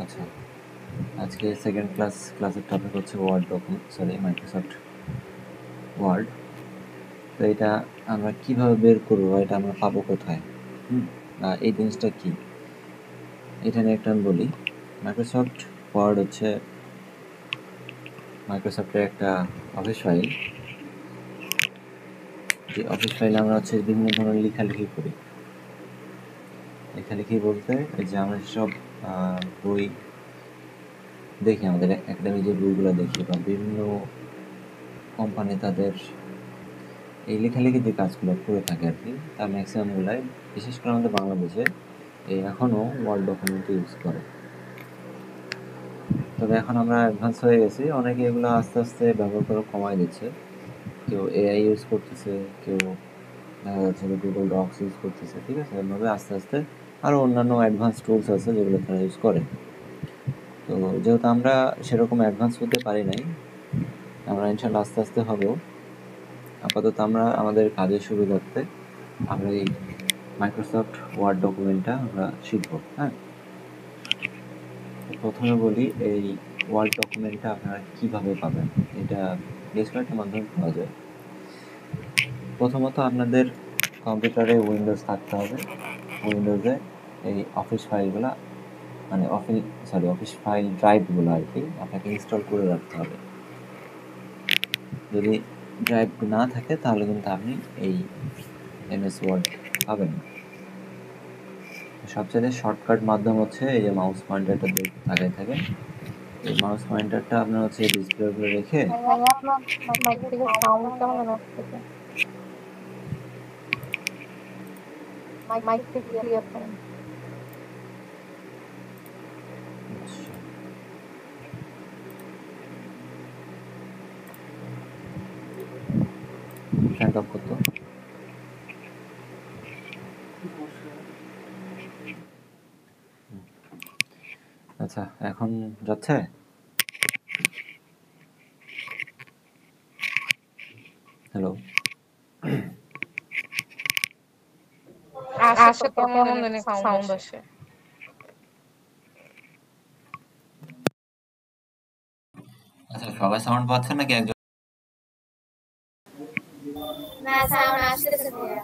আচ্ছা, আজকে সেকেন্ড ক্লাসের টপিক হচ্ছে মাইক্রোসফট ওয়ার্ড। তো এটা আমরা কিভাবে বের করবো, এটা আমরা পাবো কোথায়, এই জিনিসটা কি, এটা নিয়ে একটা আমি বলি। মাইক্রোসফট ওয়ার্ড হচ্ছে মাইক্রোসফটের একটা অফিস ফাইল। যে অফিস ফাইলে আমরা হচ্ছে বিভিন্ন ধরনের লেখালেখি করি। লেখালেখি বলতে এই যে আমরা সব বই দেখি, আমাদের একাডেমি যে বইগুলো দেখি বা বিভিন্ন কোম্পানি তাদের এই লেখালেখি যে কাজগুলো করে থাকে আর কি, তার ম্যাক্সিমামগুলাই বিশেষ করে আমাদের বাংলাদেশে এখনও ওয়ার্ড ডকুমেন্ট ইউজ করে। তবে এখন আমরা অ্যাডভান্স হয়ে গেছি, অনেকে এগুলো আস্তে আস্তে ব্যবহার করে কমায় দিচ্ছে। কেউ এআই ইউজ করতেছে, কেউ দেখা যাচ্ছে যে গুগল ডক্স ইউজ করতেছে। ঠিক আছে, এভাবে আস্তে আস্তে আরও অন্যান্য অ্যাডভান্স টুলস আছে যেগুলো তারা ইউজ করে। তো যেহেতু আমরা সেরকম অ্যাডভান্স হতে পারি নাই, আমরা ইনশাল্লাহ আস্তে আস্তে হব। আপাতত আমরা আমাদের কাজের সুবিধার্থে আমরা এই মাইক্রোসফট ওয়ার্ড ডকুমেন্টটা আমরা শিখব। হ্যাঁ, প্রথমে বলি এই ওয়ার্ড ডকুমেন্টটা আপনারা কীভাবে পাবেন। এটা বেশ কয়েকটা মাধ্যমে পাওয়া যায়। প্রথমত আপনাদের কম্পিউটারে উইন্ডোজ থাকতে হবে। উইন্ডোজে এই অফিস ফাইলগুলো মানে অফিস ফাইল ড্রাইভগুলো আর কি আপনাকে ইনস্টল করে রাখতে হবে। যদি ড্রাইভ না থাকে তাহলে কিন্তু আপনি এই এমএস ওয়ার্ড পাবেন না। সবচেয়ে শর্টকাট মাধ্যম হচ্ছে এই যে মাউস পয়েন্টারটা আগে থাকে, এই মাউস পয়েন্টারটা আপনার হচ্ছে ডিসপ্লে উপরে রেখে আপনার মাইক থেকে সাউন্ড কেমন আসতেছে? মাইক থেকে ক্লিয়ার করেন। ফ্যানটা অফ করতো। আচ্ছা, এখন যাচ্ছে? হ্যালো, আসে তো কেমন জানি একটা সাউন্ড আসে। আচ্ছা, সবাই সাউন্ড পাচ্ছে নাকি একজন? না, সাউন্ড আসতেছে ভাইয়া।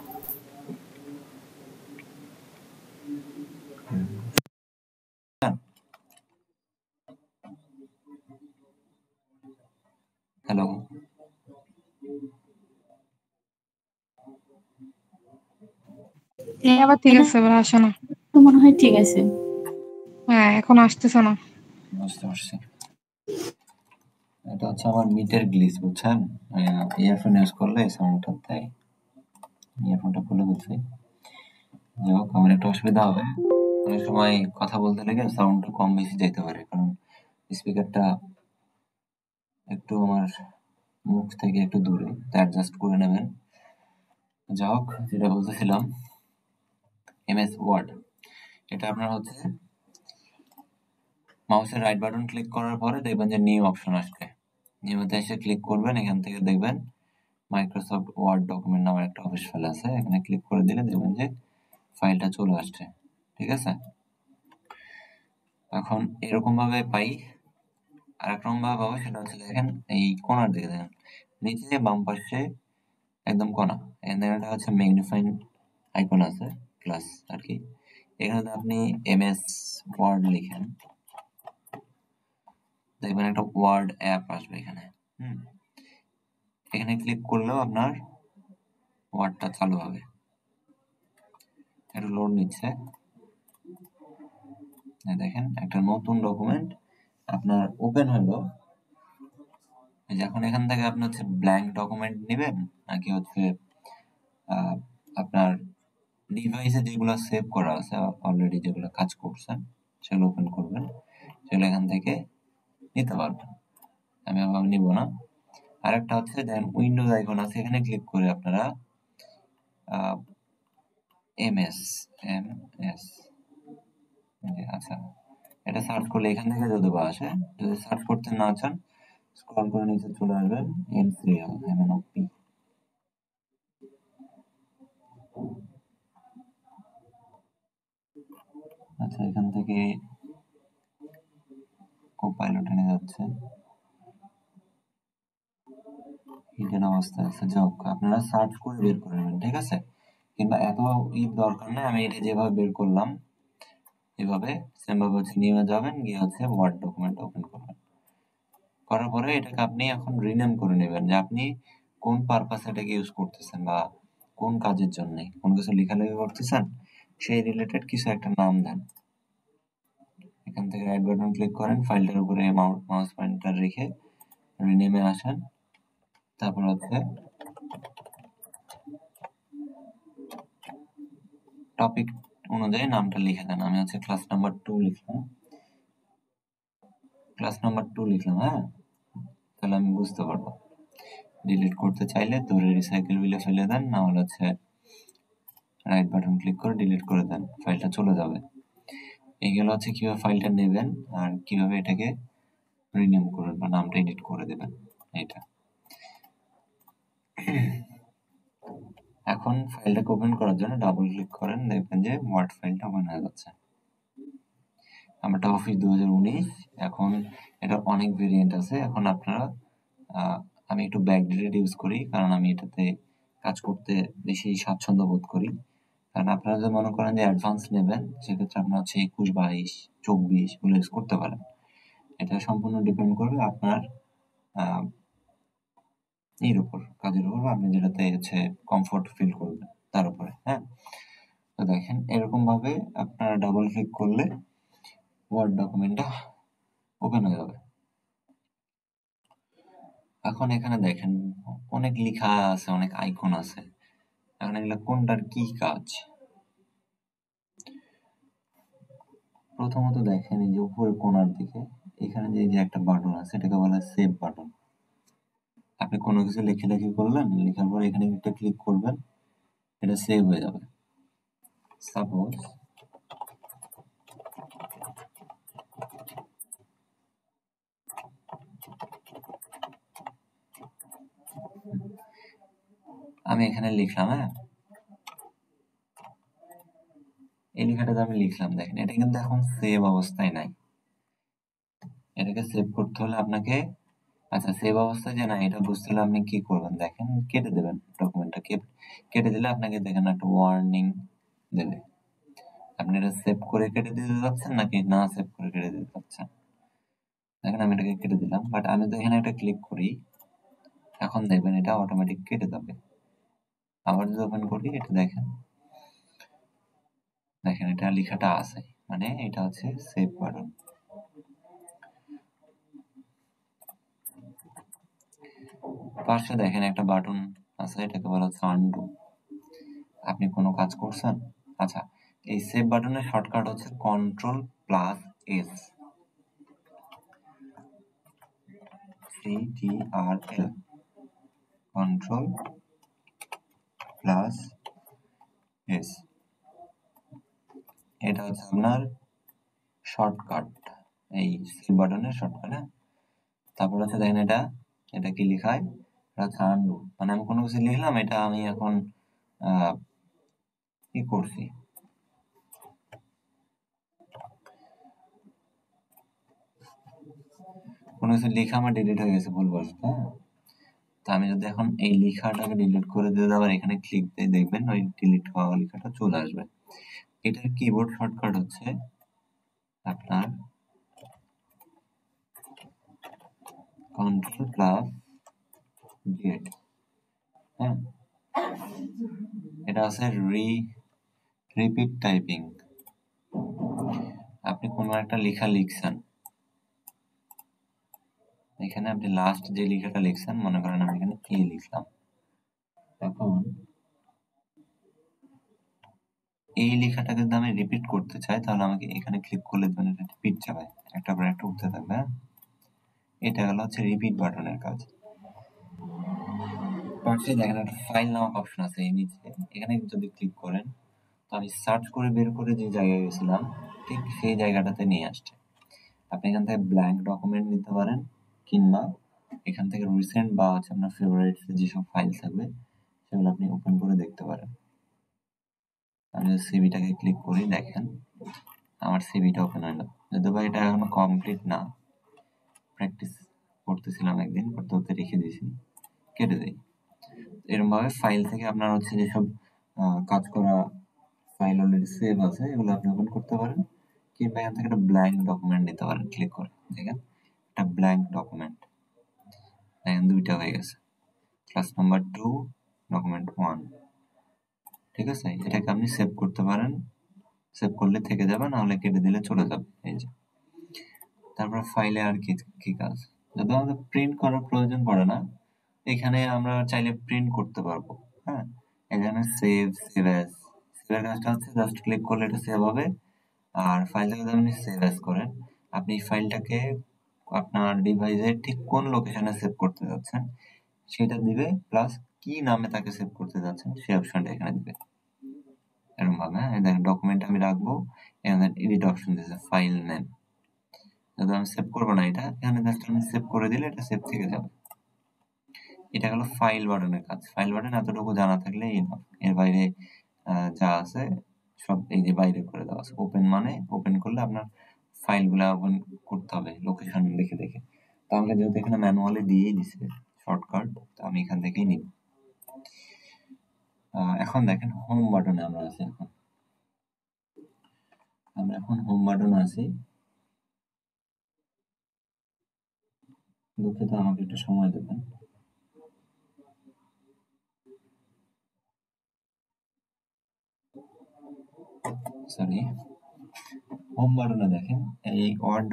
হ্যালো, এবার ঠিক আছে, এবার আসে না। তো মনে হয় ঠিক আছে। হ্যাঁ, এখন আসতেছে না। বুঝতে পারছি। এটা হচ্ছে আমার মিটার গ্লিচ, বুঝছেন? ইয়ারফোন ইউজ করলে সাউন্ডটা দেয়। ইয়ারফোনটা খুলে বলছি, যাই হোক আমার একটা অসুবিধা হবে, অনেক সময় কথা বলতে লেগে সাউন্ডটা কম বেশি যেতে পারে, কারণ স্পিকারটা একটু আমার মুখ থেকে একটু দূরে, তা অ্যাডজাস্ট করে নেবেন। যাই হোক, যেটা বলতেছিলাম, এমএস ওয়ার্ড, এটা আপনার হচ্ছে মাউসের রাইট বাটন ক্লিক করার পরে দেখবেন যে নিউ অপশন আসবে। নিউতে এসে ক্লিক করবেন, এখান থেকে দেখবেন মাইক্রোসফট ওয়ার্ড ডকুমেন্ট নামের একটা অফিস ফাইল আছে, এখানে ক্লিক করে দিলে দেখবেন যে ফাইলটা চলে আসছে। ঠিক আছে, এখন এরকম ভাবে পাই। আর এক রকম ভাবে পাবো, সেটা হচ্ছে দেখেন এই কোনার দিকে, দেখেন নিচে বাম পাশে একদম কোনা, এখানে একটা হচ্ছে ম্যাগনিফাইং আইকন আছে, প্লাস আর কি। এখানে আপনি এমএস ওয়ার্ড লিখেন, দেখবেন একটা ওয়ার্ড অ্যাপ আসবে এখানে। এখানে ক্লিক করলেও আপনার ওয়ার্ডটা চালু হবে। একটু লোড নিচ্ছে, দেখেন একটা নতুন ডকুমেন্ট আপনার ওপেন হলো। এখন এখান থেকে আপনি হচ্ছে ব্ল্যাঙ্ক ডকুমেন্ট নেবেন, নাকি হচ্ছে আপনার ডিভাইসে যেগুলো সেভ করা আছে অলরেডি, যেগুলো কাজ করছেন সেগুলো ওপেন করবেন, সেগুলো এখান থেকে নিতে পারবেন। আমি আবার নিব না। আরেকটা হচ্ছে দেন উইন্ডোজ আইকন আছে, এখানে ক্লিক করে আপনারা এমএস আচ্ছা, এটা সার্চ করলে এখান থেকে যদি আসে, যদি সার্চ করতে না চান স্ক্রল করে নিচে চলে আসবেন, MCL আচ্ছা, এখান থেকে পাইলট এনে যাচ্ছে, হিডেন অবস্থায় আছে। যাক, আপনারা সার্চ করে বের করে নেবেন, ঠিক আছে? কিংবা এত দরকার নেই, আমি এটা যেভাবে বের করলাম এভাবে সেম ভাবে হচ্ছে নিয়ে যাবেন, গিয়ে হচ্ছে ওয়ার্ড ডকুমেন্ট ওপেন করবেন। করার পরে এটাকে আপনি এখন রিনেম করে নেবেন যে আপনি কোন পারপাসে এটাকে ইউজ করতেছেন বা কোন কাজের জন্য, কোন কিছু লেখালেখি করতেছেন, সেই রিলেটেড কিছু একটা নাম দেন। এখান থেকে রাইট বাটন ক্লিক করেন, ফাইলটার উপরে মাউস পয়েন্টার রেখে রিনেমে আসেন, তারপর হচ্ছে টপিক অনুযায়ী নামটা লিখে দেন। আমি হচ্ছে ক্লাস নাম্বার 2 লিখলাম, হ্যাঁ, তাহলে আমি বুঝতে পারবো। ডিলিট করতে চাইলে ধরে রিসাইকেল বিলে ফেলে দেন, না হলে হচ্ছে রাইট বাটন ক্লিক করে ডিলিট করে দেন, ফাইলটা চলে যাবে। এইগুলো হচ্ছে কিভাবে ফাইলটা নেবেন আর কিভাবে এটাকে রিনেম করবেন বা নামটা এডিট করে দেবেন এটা। এখন ফাইলটাকে ওপেন করার জন্য ডাবল ক্লিক করেন, দেখবেন যে ওয়ার্ড ফাইলটা ওপেন হয়ে যাচ্ছে। আমারটা অফিস 2019। এখন এটা অনেক ভেরিয়েন্ট আছে। এখন আপনারা আমি একটু ব্যাকডেটেড ইউজ করি, কারণ আমি এটাতে কাজ করতে বেশি স্বাচ্ছন্দ্য বোধ করি। কারণ আপনারা যদি মনে করেন যে অ্যাডভান্স নেবেন, সেক্ষেত্রে আপনার হচ্ছে 21, 22, 24 গুলো ইউজ করতে পারেন। এটা সম্পূর্ণ ডিপেন্ড করবে আপনার এর উপর, কাজের উপর, আপনি যেটাতে হচ্ছে কমফোর্ট ফিল করবেন তার উপরে। হ্যাঁ, তো দেখেন এরকম ভাবে আপনারা ডাবল ক্লিক করলে ওয়ার্ড ডকুমেন্টটা ওপেন হয়ে যাবে। এখন এখানে দেখেন অনেক লেখা আছে, অনেক আইকন আছে। এখন এগুলো কোনটার কি কাজ? প্রথমত দেখেন এই যে উপরে কোণার দিকে এখানে যে একটা বাটন আছে, এটাকে বলা হয় সেভ বাটন। আপনি কোনো কিছু লেখালেখি করলেন, লেখার পর এখানে একটা ক্লিক করবেন, এটা সেভ হয়ে যাবে। সাপোজ আমি এখানে লিখলাম, হ্যাঁ, এই লেখাটাতে আমি লিখলাম, দেখেন এটা কিন্তু এখন সেভ অবস্থায় নাই। এটাকে সেভ করতে হলে আপনাকে, আচ্ছা, সেভ অবস্থায় যে না এটা বুঝতে হলে আপনি কি করবেন, দেখেন কেটে দেবেন ডকুমেন্টটা। কেটে দিলে আপনাকে দেখেন একটা ওয়ার্নিং দেবে। আপনি এটা সেভ করে কেটে দিতে যাচ্ছেন নাকি না সেভ করে কেটে দিতে যাচ্ছেন। দেখেন আমি এটাকে কেটে দিলাম, বাট আমি তো এখানে একটা ক্লিক করি, এখন দেখবেন এটা অটোমেটিক কেটে যাবে। আবার যদি ওপেন করি, এটা দেখেন, এটা লেখাটা আছে, মানে এটা হচ্ছে সেভ বাটন। পাশে দেখেন একটা বাটন আছে, এটাকে বলা হচ্ছে আনডু। আপনি কোনো কাজ করছেন, আচ্ছা, এই সেভ বাটনের শর্টকাট হচ্ছে Ctrl+S, CTRL, Ctrl+S, এটা হচ্ছে আপনার শর্টকাট, এই সেভ বাটনের শর্টকাট। হ্যাঁ, তারপর হচ্ছে দেখেন এটা কি লেখায়, এটা হচ্ছে আনডু, মানে আমি কোনো কিছু লিখলাম, এটা আমি এখন কি করছি, কোনো কিছু লেখা আমার ডিলিট হয়ে গেছে ভুলবশত। হ্যাঁ, তা আমি যদি এখন এই লেখাটাকে ডিলিট করে দিয়ে আবার এখানে ক্লিক দিয়ে দেখবেন ওই ডিলিট হওয়া লেখাটা চলে আসবে। এটার কিবোর্ড শর্টকাট হচ্ছে আপনার Ctrl+Z। হ্যাঁ, এটা আছে রিপিট টাইপিং। আপনি কোনো একটা লেখা লিখছেন, এখানে আপনি লাস্ট যে লেখাটা লিখছেন, মনে করেন আমি এখানে এ লিখলাম, এখন এই লেখাটাকে যদি আমি রিপিট করতে চাই, তাহলে আমাকে এখানে ক্লিক করলে এটা রিপিট যাবে, একটা পর একটা উঠতে থাকবে। এটা হলো হচ্ছে রিপিট বাটনের কাজ। পাশে দেখেন একটা ফাইল নামক অপশন আছে এই নিচে, এখানে যদি ক্লিক করেন, তো আমি সার্চ করে বের করে যে জায়গায় গেছিলাম ঠিক সেই জায়গাটাতে নিয়ে আসছে। আপনি এখান থেকে ব্ল্যাঙ্ক ডকুমেন্ট নিতে পারেন, কিংবা এখান থেকে রিসেন্ট বা হচ্ছে আপনার ফেভারিট যেসব ফাইল থাকবে সেগুলো আপনি ওপেন করে দেখতে পারেন। আমি যদি সিভিটাকে ক্লিক করি, দেখেন আমার সিভিটা ওপেন হলো, যদিও বা এটা এখনো কমপ্লিট না, প্র্যাকটিস করতেছিলাম একদিন, করতে করতে রেখে দিয়েছি, কেটে দিই। এরকম ভাবে ফাইল থেকে আপনার হচ্ছে যেসব কাজ করা ফাইল অলরেডি সেভ আছে এগুলো আপনি ওপেন করতে পারেন, কিংবা এখান থেকে একটা ব্ল্যাঙ্ক ডকুমেন্ট নিতে পারেন ক্লিক করে। দেখেন একটা ব্ল্যাঙ্ক ডকুমেন্ট, দেখেন দুইটা হয়ে গেছে, ক্লাস নাম্বার 2 ডকুমেন্ট 1। ঠিক আছে, এটাকে আপনি সেভ করতে পারেন, সেভ করলে থেকে যাবে, না হলে কেটে দিলে চলে যাবে। এই যে তারপর ফাইলে আর কি কি কাজ, যদি আমাদের প্রিন্ট করার প্রয়োজন পড়ে না, এখানে আমরা চাইলে প্রিন্ট করতে পারবো। হ্যাঁ, এখানে সেভ, সেভ অ্যাজ, সেভের কাজটা হচ্ছে জাস্ট ক্লিক করলে এটা সেভ হবে। আর ফাইলটাকে যদি আপনি সেভ অ্যাজ করেন, আপনি ফাইলটাকে আপনার ডিভাইসের ঠিক কোন লোকেশনে সেভ করতে যাচ্ছেন সেটা দিবে, প্লাস কি নামে তাকে সেভ করতে যাচ্ছেন সেই অপশনটা এখানে দিবে। এরকম ভাবে, হ্যাঁ, দেখেন ডকুমেন্ট আমি রাখবো, এখানে এডিট অপশন দিয়েছে ফাইল নেম। যদি আমি সেভ করবো না এটা, এখানে জাস্ট আমি সেভ করে দিলে এটা সেভ থেকে যাবে। এটা হলো ফাইল বাটনের কাজ। ফাইল বাটন এতটুকু জানা থাকলে এর বাইরে যা আছে সব এই যে বাইরে করে দেওয়া আছে। ওপেন মানে ওপেন করলে আপনার ফাইলগুলো ওপেন করতে হবে লোকেশন দেখে দেখে। তো আমাকে যেহেতু এখানে ম্যানুয়ালি দিয়েই দিছে শর্টকাট, তো আমি এখান থেকেই নিব। এখন দেখেন হোম বাটনে আমরা আছি। আমরা এখন হোম বাটনে আছি। দুঃখিত, আমাকে একটু সময় দেবেন। সরি, হোম বাটনে দেখেন এই ওয়ার্ড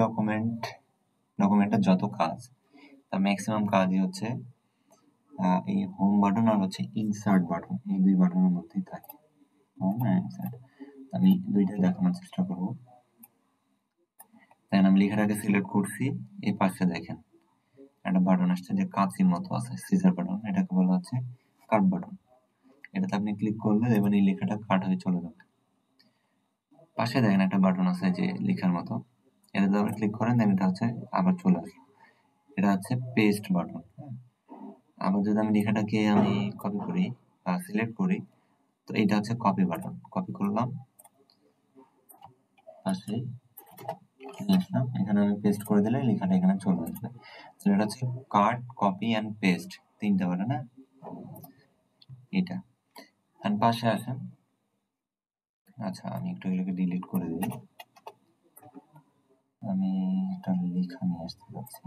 ডকুমেন্টের যত কাজ, তার ম্যাক্সিমাম কাজই হচ্ছে এই হোম বাটন আর হচ্ছে ইনসার্ট বাটন, এই দুই বাটনের মধ্যেই থাকে। হোম আর ইনসার্ট, আমি দুইটাই দেখানোর চেষ্টা করব। দেখেন আমি লেখাটাকে সিলেক্ট করছি, এই পাশে দেখেন একটা বাটন আসছে যে কাঁচির মতো আছে, সিজার বাটন, এটাকে বলা হচ্ছে কাট বাটন। এটাতে আপনি ক্লিক করলে দেখবেন এই লেখাটা কাট হয়ে চলে যাবে। পাশে দেখেন একটা বাটন আছে যে লেখার মতো, এটাতে আপনি ক্লিক করেন, দেন এটা হচ্ছে আবার চলে আসলো, এটা হচ্ছে পেস্ট বাটন। আবার যদি আমি লেখাটাকে আমি কপি করি বা সিলেক্ট করি, তো এটা হচ্ছে কপি বাটন, কপি করলাম, পাশে নিয়ে আসলাম, এখানে আমি পেস্ট করে দিলে লেখাটা এখানে চলে আসবে। তো এটা হচ্ছে কাট, কপি অ্যান্ড পেস্ট, তিনটা বাটন। না এটা আর পাশে আসেন। আচ্ছা, আমি একটু এগুলোকে ডিলিট করে দিই, আমি একটা লেখা নিয়ে আসতে যাচ্ছি।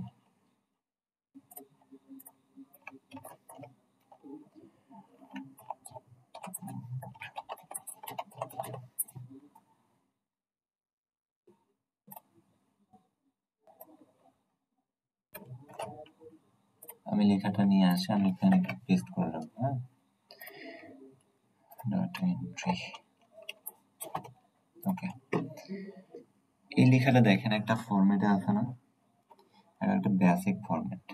আমি লেখাটা নিয়ে আসি, আমি এখানে পেস্ট করে রাখবো। হ্যাঁ, ডাটা এন্ট্রি, ওকে। এই লেখাটা দেখেন একটা ফরম্যাটে আছে না, একটা বেসিক ফরম্যাট।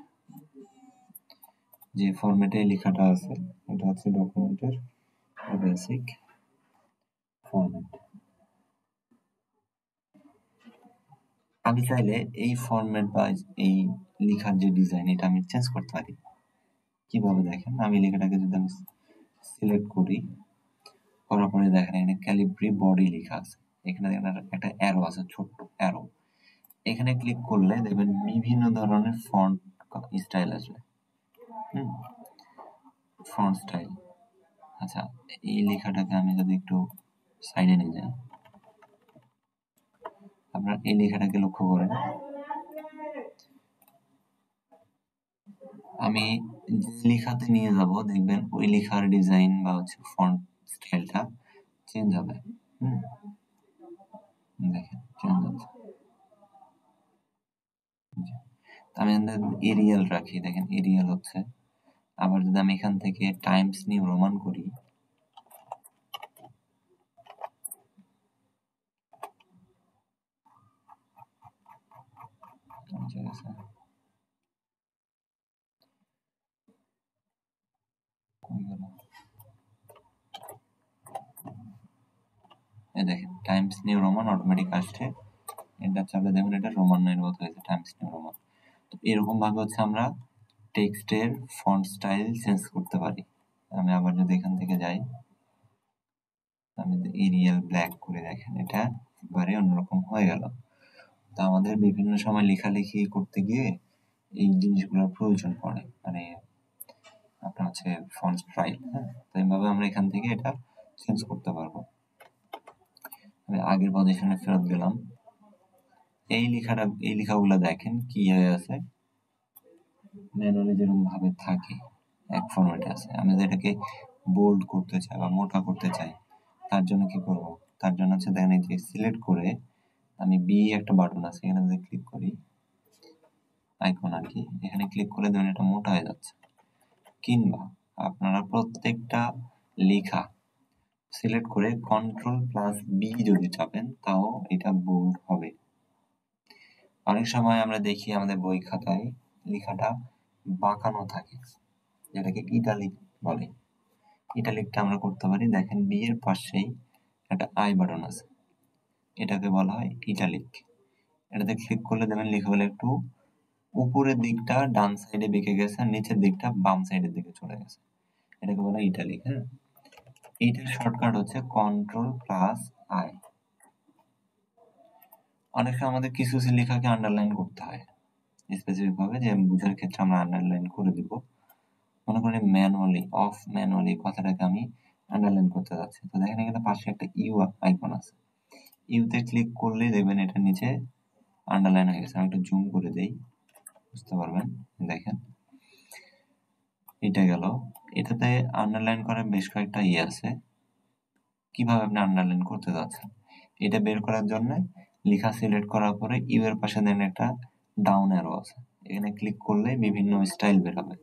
যে ফরম্যাটে লেখাটা আছে এটা হচ্ছে ডকুমেন্টের বেসিক ফরম্যাট। আমি চাইলে এই ফরম্যাট বা এই লেখার যে ডিজাইন এটা আমি চেঞ্জ করতে পারি। কিভাবে দেখেন, আমি লেখাটাকে যদি আমি সিলেক্ট করি, করার পরে দেখেন এখানে ক্যালিব্রি বডি লেখা আছে, এখানে দেখেন একটা অ্যারো আছে, ছোট্ট অ্যারো, এখানে ক্লিক করলে দেখবেন বিভিন্ন ধরনের ফন্ট স্টাইল আসবে। Font style. আচ্ছা, এই লেখাটাকে আমি যদি একটু সাইডে নিয়ে যাই, আপনার এই লেখাটাকে লক্ষ্য করেন, আমি যে লেখাতে নিয়ে যাব দেখবেন ওই লেখার ডিজাইন বা হচ্ছে ফন্ট স্টাইলটা চেঞ্জ হবে। দেখেন চেঞ্জ হচ্ছে। আমি এরিয়াল রাখি, দেখেন এরিয়াল হচ্ছে। আবার যদি আমি এখান থেকে টাইমস নিউ রোমান করি, ঠিক আছে, এই দেখেন টাইমস নিউ রোমান অটোমেটিক আসছে, এটা চাপলে দেখুন এটা রোমানের মতো হয়েছে, টাইমস নিউ রোমান। তো এরকম ভাবে হচ্ছে আমরা টেক্সটের ফন্ট স্টাইল চেঞ্জ করতে পারি। আমি আবার যদি এখান থেকে যাই, আমি এরিয়াল ব্ল্যাক করে, দেখেন এটা এবারে অন্যরকম হয়ে গেল। তা আমাদের বিভিন্ন সময় লেখালেখি করতে গিয়ে এই জিনিসগুলোর প্রয়োজন পড়ে, মানে আপনার হচ্ছে ফন্ট স্টাইল। হ্যাঁ, তো এইভাবে আমরা এখান থেকে এটা চেঞ্জ করতে পারবো। আমি আগের পজিশনে ফেরত গেলাম। এই লেখাগুলো দেখেন কি হয়ে আছে, ম্যানুয়ালি যেরকম ভাবে থাকে এক ফরম্যাটে আছে। আমি যদি এটাকে বোল্ড করতে চাই বা মোটা করতে চাই, তার জন্য কি করব? তার জন্য হচ্ছে দেখেন এই যে সিলেক্ট করে আমি বি একটা বাটন আছে, এখানে যদি ক্লিক করি, আইকন আর কি, এখানে ক্লিক করে দেবেন, এটা মোটা হয়ে যাচ্ছে। কিংবা আপনারা প্রত্যেকটা লেখা সিলেক্ট করে Ctrl+B যদি চাপেন, তাও এটা বোল্ড হবে। অনেক সময় আমরা দেখি আমাদের বই খাতায় লেখাটা বাঁকানো থাকে, যেটাকে ইটালিক বলে। ইটালিকটা আমরা করতে পারি, দেখেন বি এর পাশেই একটা আই বাটন আছে, এটাকে বলা হয় ইটালিক। এটাতে ক্লিক করলে দেখবেন লেখাগুলো একটু উপরের দিকটা ডান সাইডে বেঁকে গেছে আর নিচের দিকটা বাম সাইডের দিকে চলে গেছে, এটাকে বলা হয় ইটালিক। হ্যাঁ, এইটার শর্টকাট হচ্ছে Ctrl+I। অনেক সময় আমাদের কিছু লেখাকে আন্ডারলাইন করতে হয় স্পেসিফিক ভাবে, যে বুঝার ক্ষেত্রে আমরা আন্ডারলাইন করে দিব। মনে করি ম্যানুয়ালি কথাটাকে আমি আন্ডারলাইন করতে যাচ্ছি, তো দেখেন এখানে পাশে একটা ইউ আইকন আছে, ইউতে ক্লিক করলেই দেখবেন এটা নিচে আন্ডারলাইন হয়ে গেছে। আমি একটু জুম করে দেই, বুঝতে পারবেন। দেখেন এটা গেল। এটাতে আন্ডারলাইন করার বেশ কয়েকটা আছে, কিভাবে আপনি আন্ডারলাইন করতে যাচ্ছেন এটা বের করার জন্য লেখা সিলেক্ট করার পরে ইউ এর পাশে দেন একটা ডাউন অ্যারো আছে, এখানে ক্লিক করলে বিভিন্ন স্টাইল বের হবে।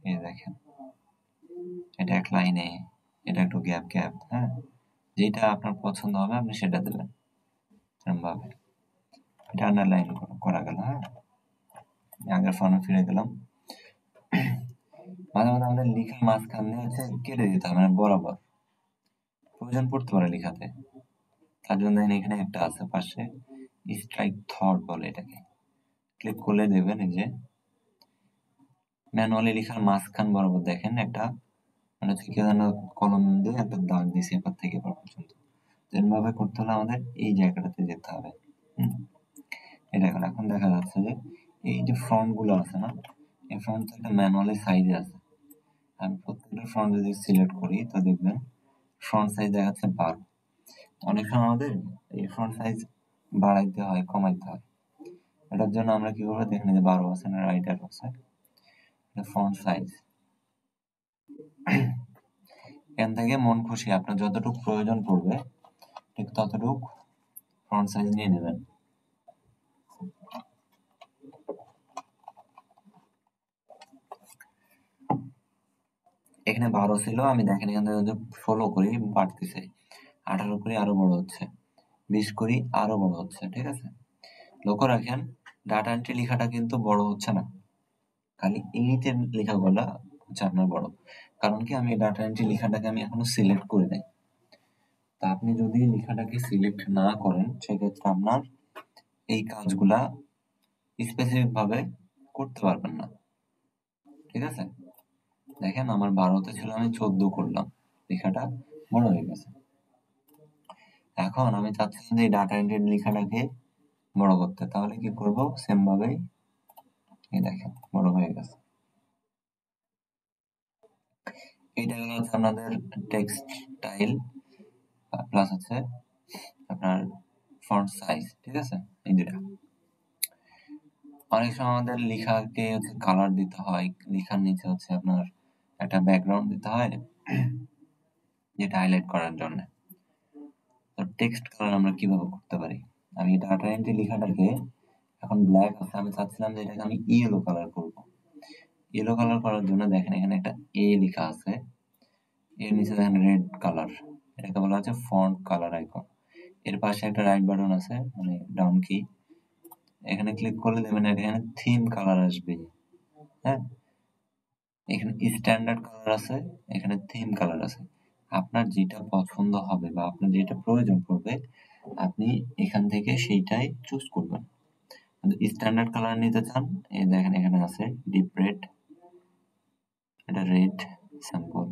এই দেখেন এটা এক লাইনে, এটা একটু গ্যাপ গ্যাপ। হ্যাঁ, যেটা আপনার পছন্দ হবে আপনি সেটা দেবেন এরকমভাবে। এটা আন্ডারলাইন করা গেল। হ্যাঁ, আগের ফর্মে ফিরে গেলাম। মাঝে মাঝে আমাদের লেখার মাঝখান দিয়ে হচ্ছে কেটে দিতে হবে, মানে বরাবর প্রয়োজন পড়তে পারে লেখাতে, তার জন্য এখানে একটা আছে পাশে স্ট্রাইক থট বলে এটাকে, ক্লিক করলে দেবেন এই যে ম্যানুয়ালি লেখার মাঝখান বরাবর দেখেন একটা, মানে হচ্ছে কেউ যেন কলম দিয়ে একটা দাগ দিয়েছে এবার থেকে এবার পর্যন্ত। এরকমভাবে করতে হলে আমাদের এই জায়গাটাতে যেতে হবে। এটা এখন দেখা যাচ্ছে যে এই যে ফন্ট গুলো আছে না, এই ফন্ট একটা ম্যানুয়ালি সাইজে আছে। আমি প্রত্যেকটা ফন্ট যদি সিলেক্ট করি তো দেখবেন ফন্ট সাইজ দেখাচ্ছে 12। অনেক সময় আমাদের এই ফন্ট সাইজ বাড়াইতে হয় কমাইতে হয়, এটার জন্য আমরা কি করবো, দেখেন যে 12 আছে না, রাইটার আছে ফন্ট সাইজ, এখান থেকে মন খুশি আপনার যতটুকু প্রয়োজন পড়বে ঠিক ততটুকু ফন্ট সাইজ নিয়ে নেবেন। এখানে 12 ছিল, আমি দেখেন এখান থেকে যদি 16 করি বাড়তেছে, 18 করি আরো বড় হচ্ছে, 20 করি আরো বড় হচ্ছে। ঠিক আছে, লক্ষ্য রাখেন ডাটা এন্ট্রি লেখাটা কিন্তু বড় হচ্ছে না, খালি ইংলিশের লেখাগুলো হচ্ছে আপনার বড়। কারণ কি, আমি ডাটা এন্ট্রি লেখাটাকে আমি এখনো সিলেক্ট করি নাই। তা আপনি যদি লেখাটাকে সিলেক্ট না করেন সেক্ষেত্রে আপনার এই কাজগুলা স্পেসিফিক ভাবে করতে পারবেন না। ঠিক আছে, দেখেন আমার 12তে ছিল, আমি 14 করলাম, লেখাটা বড় হয়ে গেছে। এখন আমি চাচ্ছি যে এই ডাটা এন্ট্রি লেখাটাকে বড় করতে, তাহলে কি করব, সেম ভাবেই এই দেখেন বড় হয়ে গেছে। এইটা হলো হচ্ছে আপনাদের টেক্সট স্টাইল প্লাস হচ্ছে আপনার ফন্ট সাইজ। ঠিক আছে, এই দুটা। অনেক সময় আমাদের লেখাকে হচ্ছে কালার দিতে হয়, লেখার নিচে হচ্ছে আপনার একটা ব্যাকগ্রাউন্ড দিতে হয় যেটা হাইলাইট করার জন্য। তো টেক্সট কালার আমরা কিভাবে করতে পারি, আমি ডাটা এন্ট্রি লেখাটাকে এখন ব্ল্যাক আছে, আমি চাচ্ছিলাম যে এটাকে আমি ইয়েলো কালার করব। ইয়েলো কালার করার জন্য দেখেন এখানে একটা এ লেখা আছে, এর নিচে দেখেন রেড কালার, এটাকে বলা হচ্ছে ফন্ট কালার আইকন। এর পাশে একটা রাইট বাটন আছে, মানে ডাউন কি, এখানে ক্লিক করলে দেখবেন এখানে থিম কালার আসবে। হ্যাঁ, এখানে স্ট্যান্ডার্ড কালার আছে, এখানে থিম কালার আছে। আপনার যেটা পছন্দ হবে বা আপনার যেটা প্রয়োজন পড়বে আপনি এখান থেকে সেইটাই চুজ করবেন। স্ট্যান্ডার্ড কালার নিতে চান, এই দেখেন এখানে আছে ডিপ রেড, এটা রেড স্যাম্পল,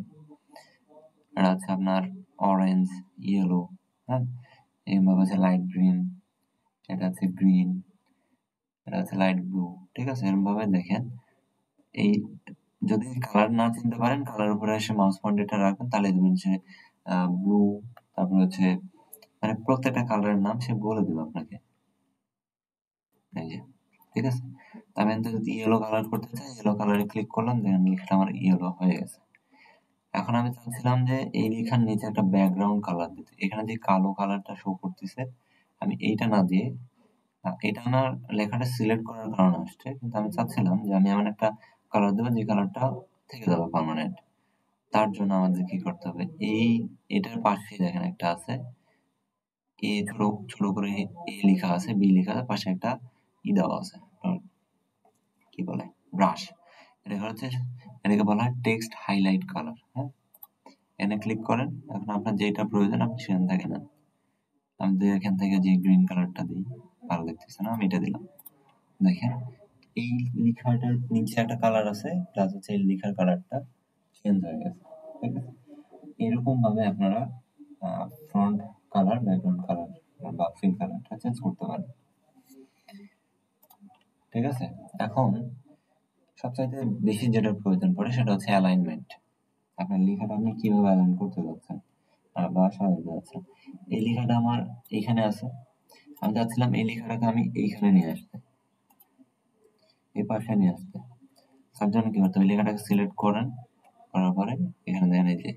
এটা আছে আপনার অরেঞ্জ, ইয়েলো। হ্যাঁ, এইভাবে আছে লাইট গ্রিন, এটা আছে গ্রিন, এটা হচ্ছে লাইট ব্লু। ঠিক আছে, এরকম ভাবে দেখেন। এই যদি কালার না চিনতে পারেন, কালার উপরে এসে মাউস পয়েন্টারটা রাখবেন, তাহলে দেখবেন যে ব্লু, তারপরে হচ্ছে মানে প্রত্যেকটা কালারের নাম সে বলে দেবে আপনাকে। এই যে, ঠিক আছে। আমি যদি ইয়েলো কালার করতে চাই, ইয়েলো কালারে ক্লিক করলাম, দেখেন লেখাটা আমার ইয়েলো হয়ে গেছে। এখন আমি চাচ্ছিলাম যে এই লেখার নিচে একটা ব্যাকগ্রাউন্ড কালার দিতে। এখানে যে কালো কালারটা শো করতেছে, আমি এইটা না দিয়ে এটা আমার লেখাটা সিলেক্ট করার কারণে আসছে, কিন্তু আমি চাচ্ছিলাম যে আমি এমন একটা কালার দেবো যে কালারটা থেকে যাবে পার্মানেন্ট। তার জন্য আমাদের কি করতে হবে, এটার পাশে দেখেন একটা আছে, এ ছোট ছোট করে এ লেখা আছে, বি লেখা আছে, পাশে একটা দেওয়া আছে, কি বলে, ব্রাশ। এটা হচ্ছে, এটাকে বলা হয় টেক্সট হাইলাইট কালার। হ্যাঁ, এখানে ক্লিক করেন। এখন আপনার যেটা প্রয়োজন আপনি সেখান থেকে নেন। আমি এখান থেকে যে গ্রিন কালারটা দিই, ভালো লাগতেছে না, আমি এটা দিলাম। দেখেন এই লেখাটার নিচে একটা কালার আছে, প্লাস হচ্ছে এই লেখার কালারটা চেঞ্জ হয়ে গেছে। ঠিক আছে, এরকম ভাবে আপনারা ফ্রন্ট কালার, ব্যাকগ্রাউন্ড কালার বা ফিল কালারটা চেঞ্জ করতে পারেন। ঠিক আছে, এখন সবচাইতে বেশি যেটা প্রয়োজন পড়ে সেটা হচ্ছে অ্যালাইনমেন্ট। আপনার লেখাটা আপনি কিভাবে অ্যালাইন করতে যাচ্ছেন বা সাজাতে যাচ্ছেন। এই লেখাটা আমার এইখানে আছে, আমি চাচ্ছিলাম এই লেখাটাকে আমি এইখানে নিয়ে আসতে, এই পাশে নিয়ে আসতে। তার জন্য কি করতে হবে, লেখাটাকে সিলেক্ট করেন, করার পরে এখানে দেখেন এই যে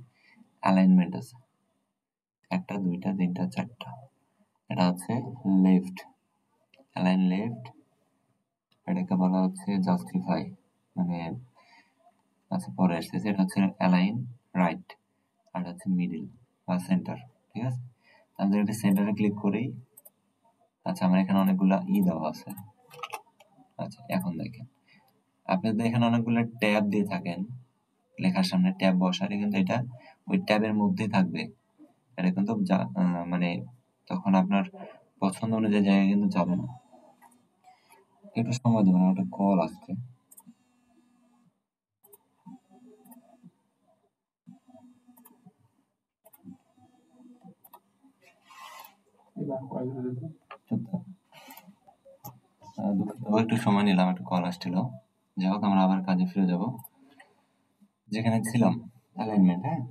অ্যালাইনমেন্ট আছে, একটা দুইটা তিনটা চারটা, এটা হচ্ছে লেফট, অ্যালাইন লেফট। এটাকে বলা হচ্ছে জাস্টিফাই, মানে আচ্ছা পরে আসতেছে, এটা হচ্ছে অ্যালাইন রাইট, আর হচ্ছে মিডিল বা সেন্টার। ঠিক আছে, তাহলে এটা সেন্টারে ক্লিক করেই, আচ্ছা আমার এখানে অনেকগুলা দেওয়া আছে। আচ্ছা এখন দেখেন, আপনি যদি এখানে অনেকগুলো ট্যাব দিয়ে থাকেন, লেখার সামনে ট্যাব বসালে কিন্তু এটা ওই ট্যাবের মধ্যেই থাকবে। এটা কিন্তু মানে তখন আপনার পছন্দ অনুযায়ী জায়গায় কিন্তু যাবে না। একটু সময় দেবেন, একটা কল আসছে। চুপ থাক। দুঃখিত, একটু সময় নিলাম, একটা কল আসছিল। যাই হোক, আমরা আবার কাজে ফিরে যাব, যেখানে ছিলাম, অ্যালাইনমেন্ট। হ্যাঁ,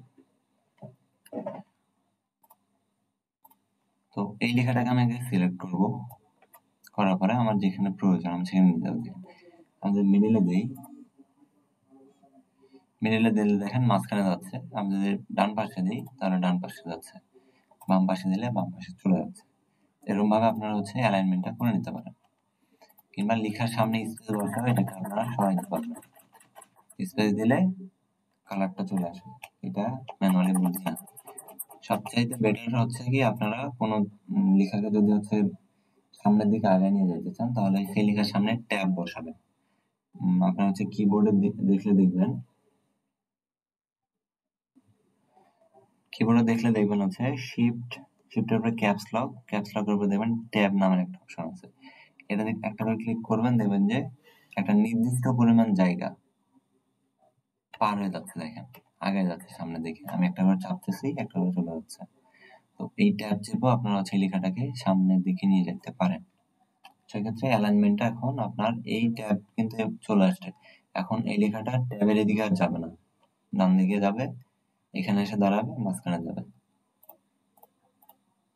তো এই লেখাটাকে আমি আগে সিলেক্ট করব, করার পরে আমার যেখানে প্রয়োজন আমি সেখানে নিতে হবে। আমি যদি মিডিলে দিই, মিডিলে দিলে দেখেন মাঝখানে যাচ্ছে। আমি যদি ডান পাশে দিই তাহলে ডান পাশে যাচ্ছে, বাম পাশে দিলে বাম পাশে চলে যাচ্ছে। এরকম ভাবে আপনারা হচ্ছে অ্যালাইনমেন্টটা করে নিতে পারেন। কিংবা লেখার সামনে স্পেস বসাবে, এটাকে আপনারা সরাইতে পারবেন। স্পেস দিলে কালারটা চলে আসে। এটা ম্যানুয়ালি বলছি না। সবচাইতে বেটার হচ্ছে কি, আপনারা কোনো লেখাকে যদি হচ্ছে সামনের দিকে আগায় নিয়ে যেতে চান, তাহলে সেই লেখার সামনে ট্যাব বসাবেন। আপনার হচ্ছে কিবোর্ডে দেখলে দেখবেন, কিবোর্ডে দেখলে দেখবেন হচ্ছে শিফটের উপরে ক্যাপস লক, ক্যাপস লকের উপরে দেখবেন ট্যাব নামের একটা অপশন আছে। এটা একটা করে ক্লিক করবেন, দেখবেন যে একটা নির্দিষ্ট পরিমাণ জায়গা পার হয়ে যাচ্ছে। দেখেন আগে যাচ্ছে সামনের দিকে, আমি একটা করে চাপতেছি, একটা করে চলে যাচ্ছে। তো এই ট্যাব চেপে আপনারা হচ্ছে লেখাটাকে সামনের দিকে নিয়ে যেতে পারেন। সেক্ষেত্রে অ্যালাইনমেন্টটা এখন আপনার এই ট্যাব কিন্তু চলে আসছে। এখন এই লেখাটা ট্যাবের এদিকে আর যাবে না, ডান দিকে যাবে, এখানে এসে দাঁড়াবে, মাঝখানে যাবে।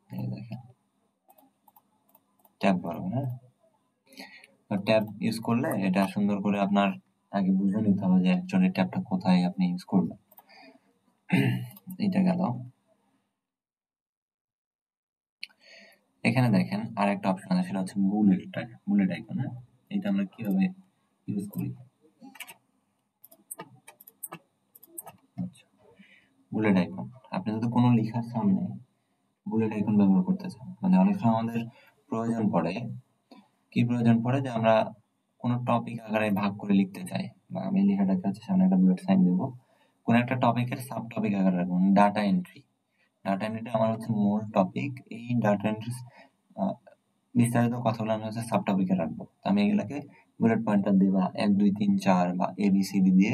এই দেখেন ট্যাব বাড়বে। হ্যাঁ, ট্যাব ইউজ করলে এটা সুন্দর করে আপনার আগে বুঝে নিতে হবে যে অ্যাকচুয়ালি ট্যাবটা কোথায় আপনি ইউজ করবেন। এটা গেল। এখানে দেখেন আর একটা অপশন আছে, সেটা হচ্ছে বুলেট আইকন। হ্যাঁ, এটা আমরা কিভাবে ইউজ করি। আচ্ছা, বুলেট আইকন, আপনি যদি কোনো লেখার সামনে বুলেট আইকন ব্যবহার করতে চান, মানে অনেক সময় আমাদের প্রয়োজন পড়ে, কি প্রয়োজন পড়ে যে আমরা কোনো টপিক আকারে ভাগ করে লিখতে চাই, বা আমি লেখাটাকে হচ্ছে সামনে একটা বুলেট সাইন দেবো, কোন একটা টপিকের সাব টপিক আকারে রাখবো। ডাটা এন্ট্রি, ডাটা এন্ট্রিটা আমার হচ্ছে মূল টপিক, এই ডাটা এন্ট্রি বিস্তারিত কথাগুলো আমি হচ্ছে সাব টপিকে রাখবো। আমি এগুলাকে বুলেট পয়েন্টার দিয়ে বা 1 2 3 4 বা ABCD দিয়ে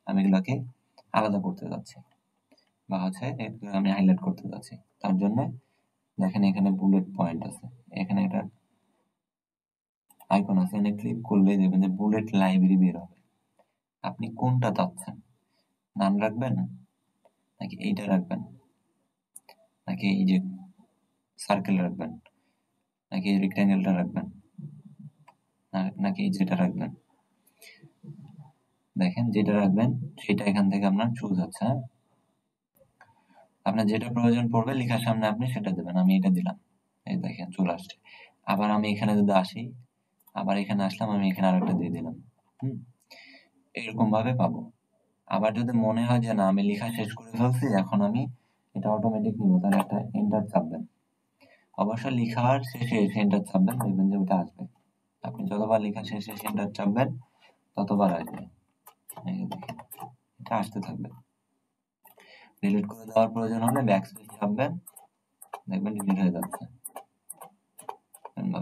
আমি এগুলাকে আলাদা করতে যাচ্ছি, বা হচ্ছে এগুলো আমি হাইলাইট করতে যাচ্ছি। তার জন্য দেখেন এখানে বুলেট পয়েন্ট আছে, এখানে একটা আইকন আছে, এখানে ক্লিক করলে দেখবেন যে বুলেট লাইব্রেরি বের হবে। আপনি কোনটা চাচ্ছেন, নাম রাখবেন নাকি এইটা রাখবেন, নাকি এই যে সার্কেল রাখবেন, নাকি এই রেক্ট্যাঙ্গেলটা রাখবেন, নাকি যেটা রাখবেন। দেখেন যেটা রাখবেন সেটা এখান থেকে আপনার চুজ হচ্ছে। হ্যাঁ, আপনার যেটা প্রয়োজন পড়বে লেখার সামনে আপনি সেটা দেবেন। আমি এটা দিলাম, এই দেখেন চলে আসছে। আবার আমি এখানে যদি আসি, আবার এখানে আসলাম, আমি এখানে আরেকটা দিয়ে দিলাম। এরকম ভাবে পাবো। আবার যদি মনে হয় যে না আমি লেখা শেষ করে ফেলছি, এখন আমি এটা অটোমেটিক নিব, তাহলে একটা এন্টার চাপবেন। অবশ্যই লেখার শেষে এন্টার চাপবেন, দেখবেন যে ওটা আসবে। আপনি যতবার লেখা শেষে এন্টার চাপবেন ততবার আসবে। এই যে দেখেন এটা আসতে থাকবে। ডিলিট করে দেওয়ার প্রয়োজন হলে ব্যাকস্পেস চাপবেন, দেখবেন ডিলিট হয়ে যাচ্ছে।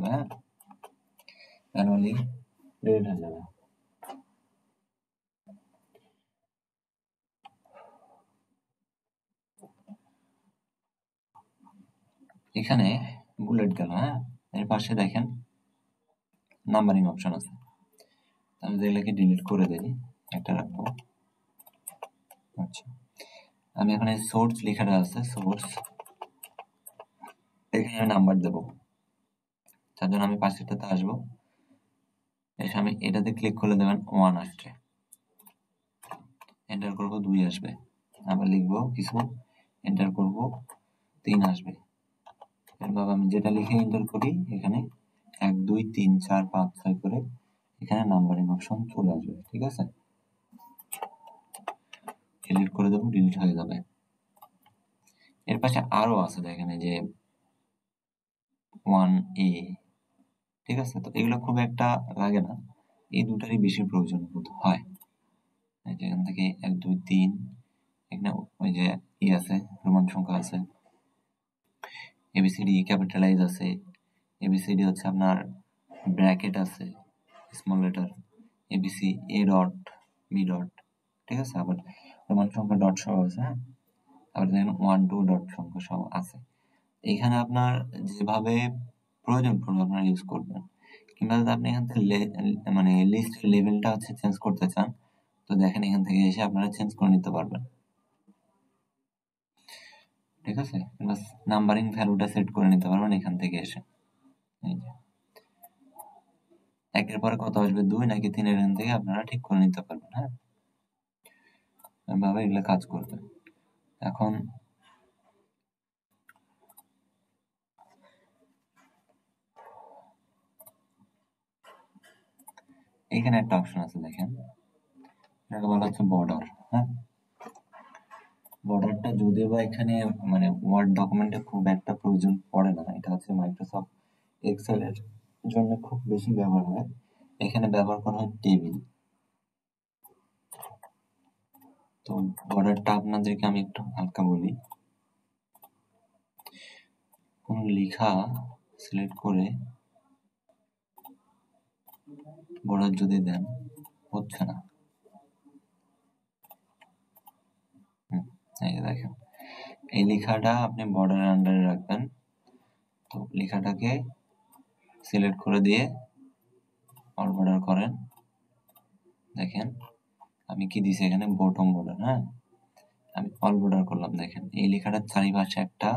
হ্যাঁ, ম্যানুয়ালি ডিলিট হয়ে যাবে। এখানে বুলেট গেল। হ্যাঁ, এর পাশে দেখেন নাম্বারিং অপশন আছে। আমি যেগুলোকে ডিলিট করে দিই, একটা রাখবো। আচ্ছা, আমি এখানে সোর্স লেখাটা আছে, সোর্স, এখানে নাম্বার দেবো। তার জন্য আমি পাশেরটাতে আসবো, এসে আমি এটাতে ক্লিক করে দেবেন, 1 আসছে। এন্টার করব 2 আসবে। আবার লিখবো কিছু, এন্টার করব 3 আসবে। এভাবে আমি যেটা লিখে এন্টার করি এখানে 1 2 3 4 5 6 করে এখানে নাম্বারিং অপশন চলে আসবে। ঠিক আছে, ডিলিট করে দেবো, ডিলিট হয়ে যাবে। এর পাশে আরো আছে, দেখেন এই যে 1A। ঠিক আছে, তো এগুলো খুব একটা লাগে না, এই দুটারই বেশি প্রয়োজন বোধ হয়। এখান থেকে 1 2 3, এখানে ওই যে আছে, রোমান সংখ্যা আছে, এবিসিডি ক্যাপিটালাইজ আছে, এবিসিডি হচ্ছে আপনার ব্র্যাকেট আছে, small letter, ABC A dot B dot. ঠিক আছে, আবার রোমান সংখ্যা ডট সহ আছে। হ্যাঁ, আবার দেখেন 1 2 ডট সংখ্যা সহ আছে। এখানে আপনার যেভাবে প্রয়োজন পড়বে আপনারা ইউজ করবেন। কিংবা যদি আপনি এখান থেকে মানে লিস্ট লেভেলটা হচ্ছে চেঞ্জ করতে চান, তো দেখেন এখান থেকে এসে আপনারা চেঞ্জ করে নিতে পারবেন। ঠিক আছে, নাম্বারিং ভ্যালুটা সেট করে নিতে পারবেন এখান থেকে এসে। এই যে একের পরে কত আসবে, 2 নাকি 3, এখান থেকে আপনারা ঠিক করে নিতে পারবেন। হ্যাঁ, এভাবে এগুলো কাজ করবে। এখন এখানে একটা অপশন আছে, দেখেন এটাকে বলা হচ্ছে বর্ডার। হ্যাঁ, বর্ডারটা যদিও বা এখানে মানে ওয়ার্ড ডকুমেন্টে খুব একটা প্রয়োজন পড়ে না, এটা হচ্ছে মাইক্রোসফট এক্সেল এর জন্য খুব বেশি ব্যবহার হয়। এখানে ব্যবহার করা হয় টেবিল। তো বর্ডারটা আপনাদেরকে আমি একটু হালকা বলি। কোন লেখা সিলেক্ট করে বর্ডার যদি দেন, হচ্ছে না। এই যে দেখেন, এই লেখাটা আপনি বর্ডারের আন্ডারে রাখবেন। তো লেখাটাকে সিলেক্ট করে দিয়ে অল বর্ডার করেন। দেখেন আমি কি দিছি এখানে, বটম বর্ডার। হ্যাঁ, আমি অল বর্ডার করলাম, দেখেন এই লেখাটার চারিপাশে একটা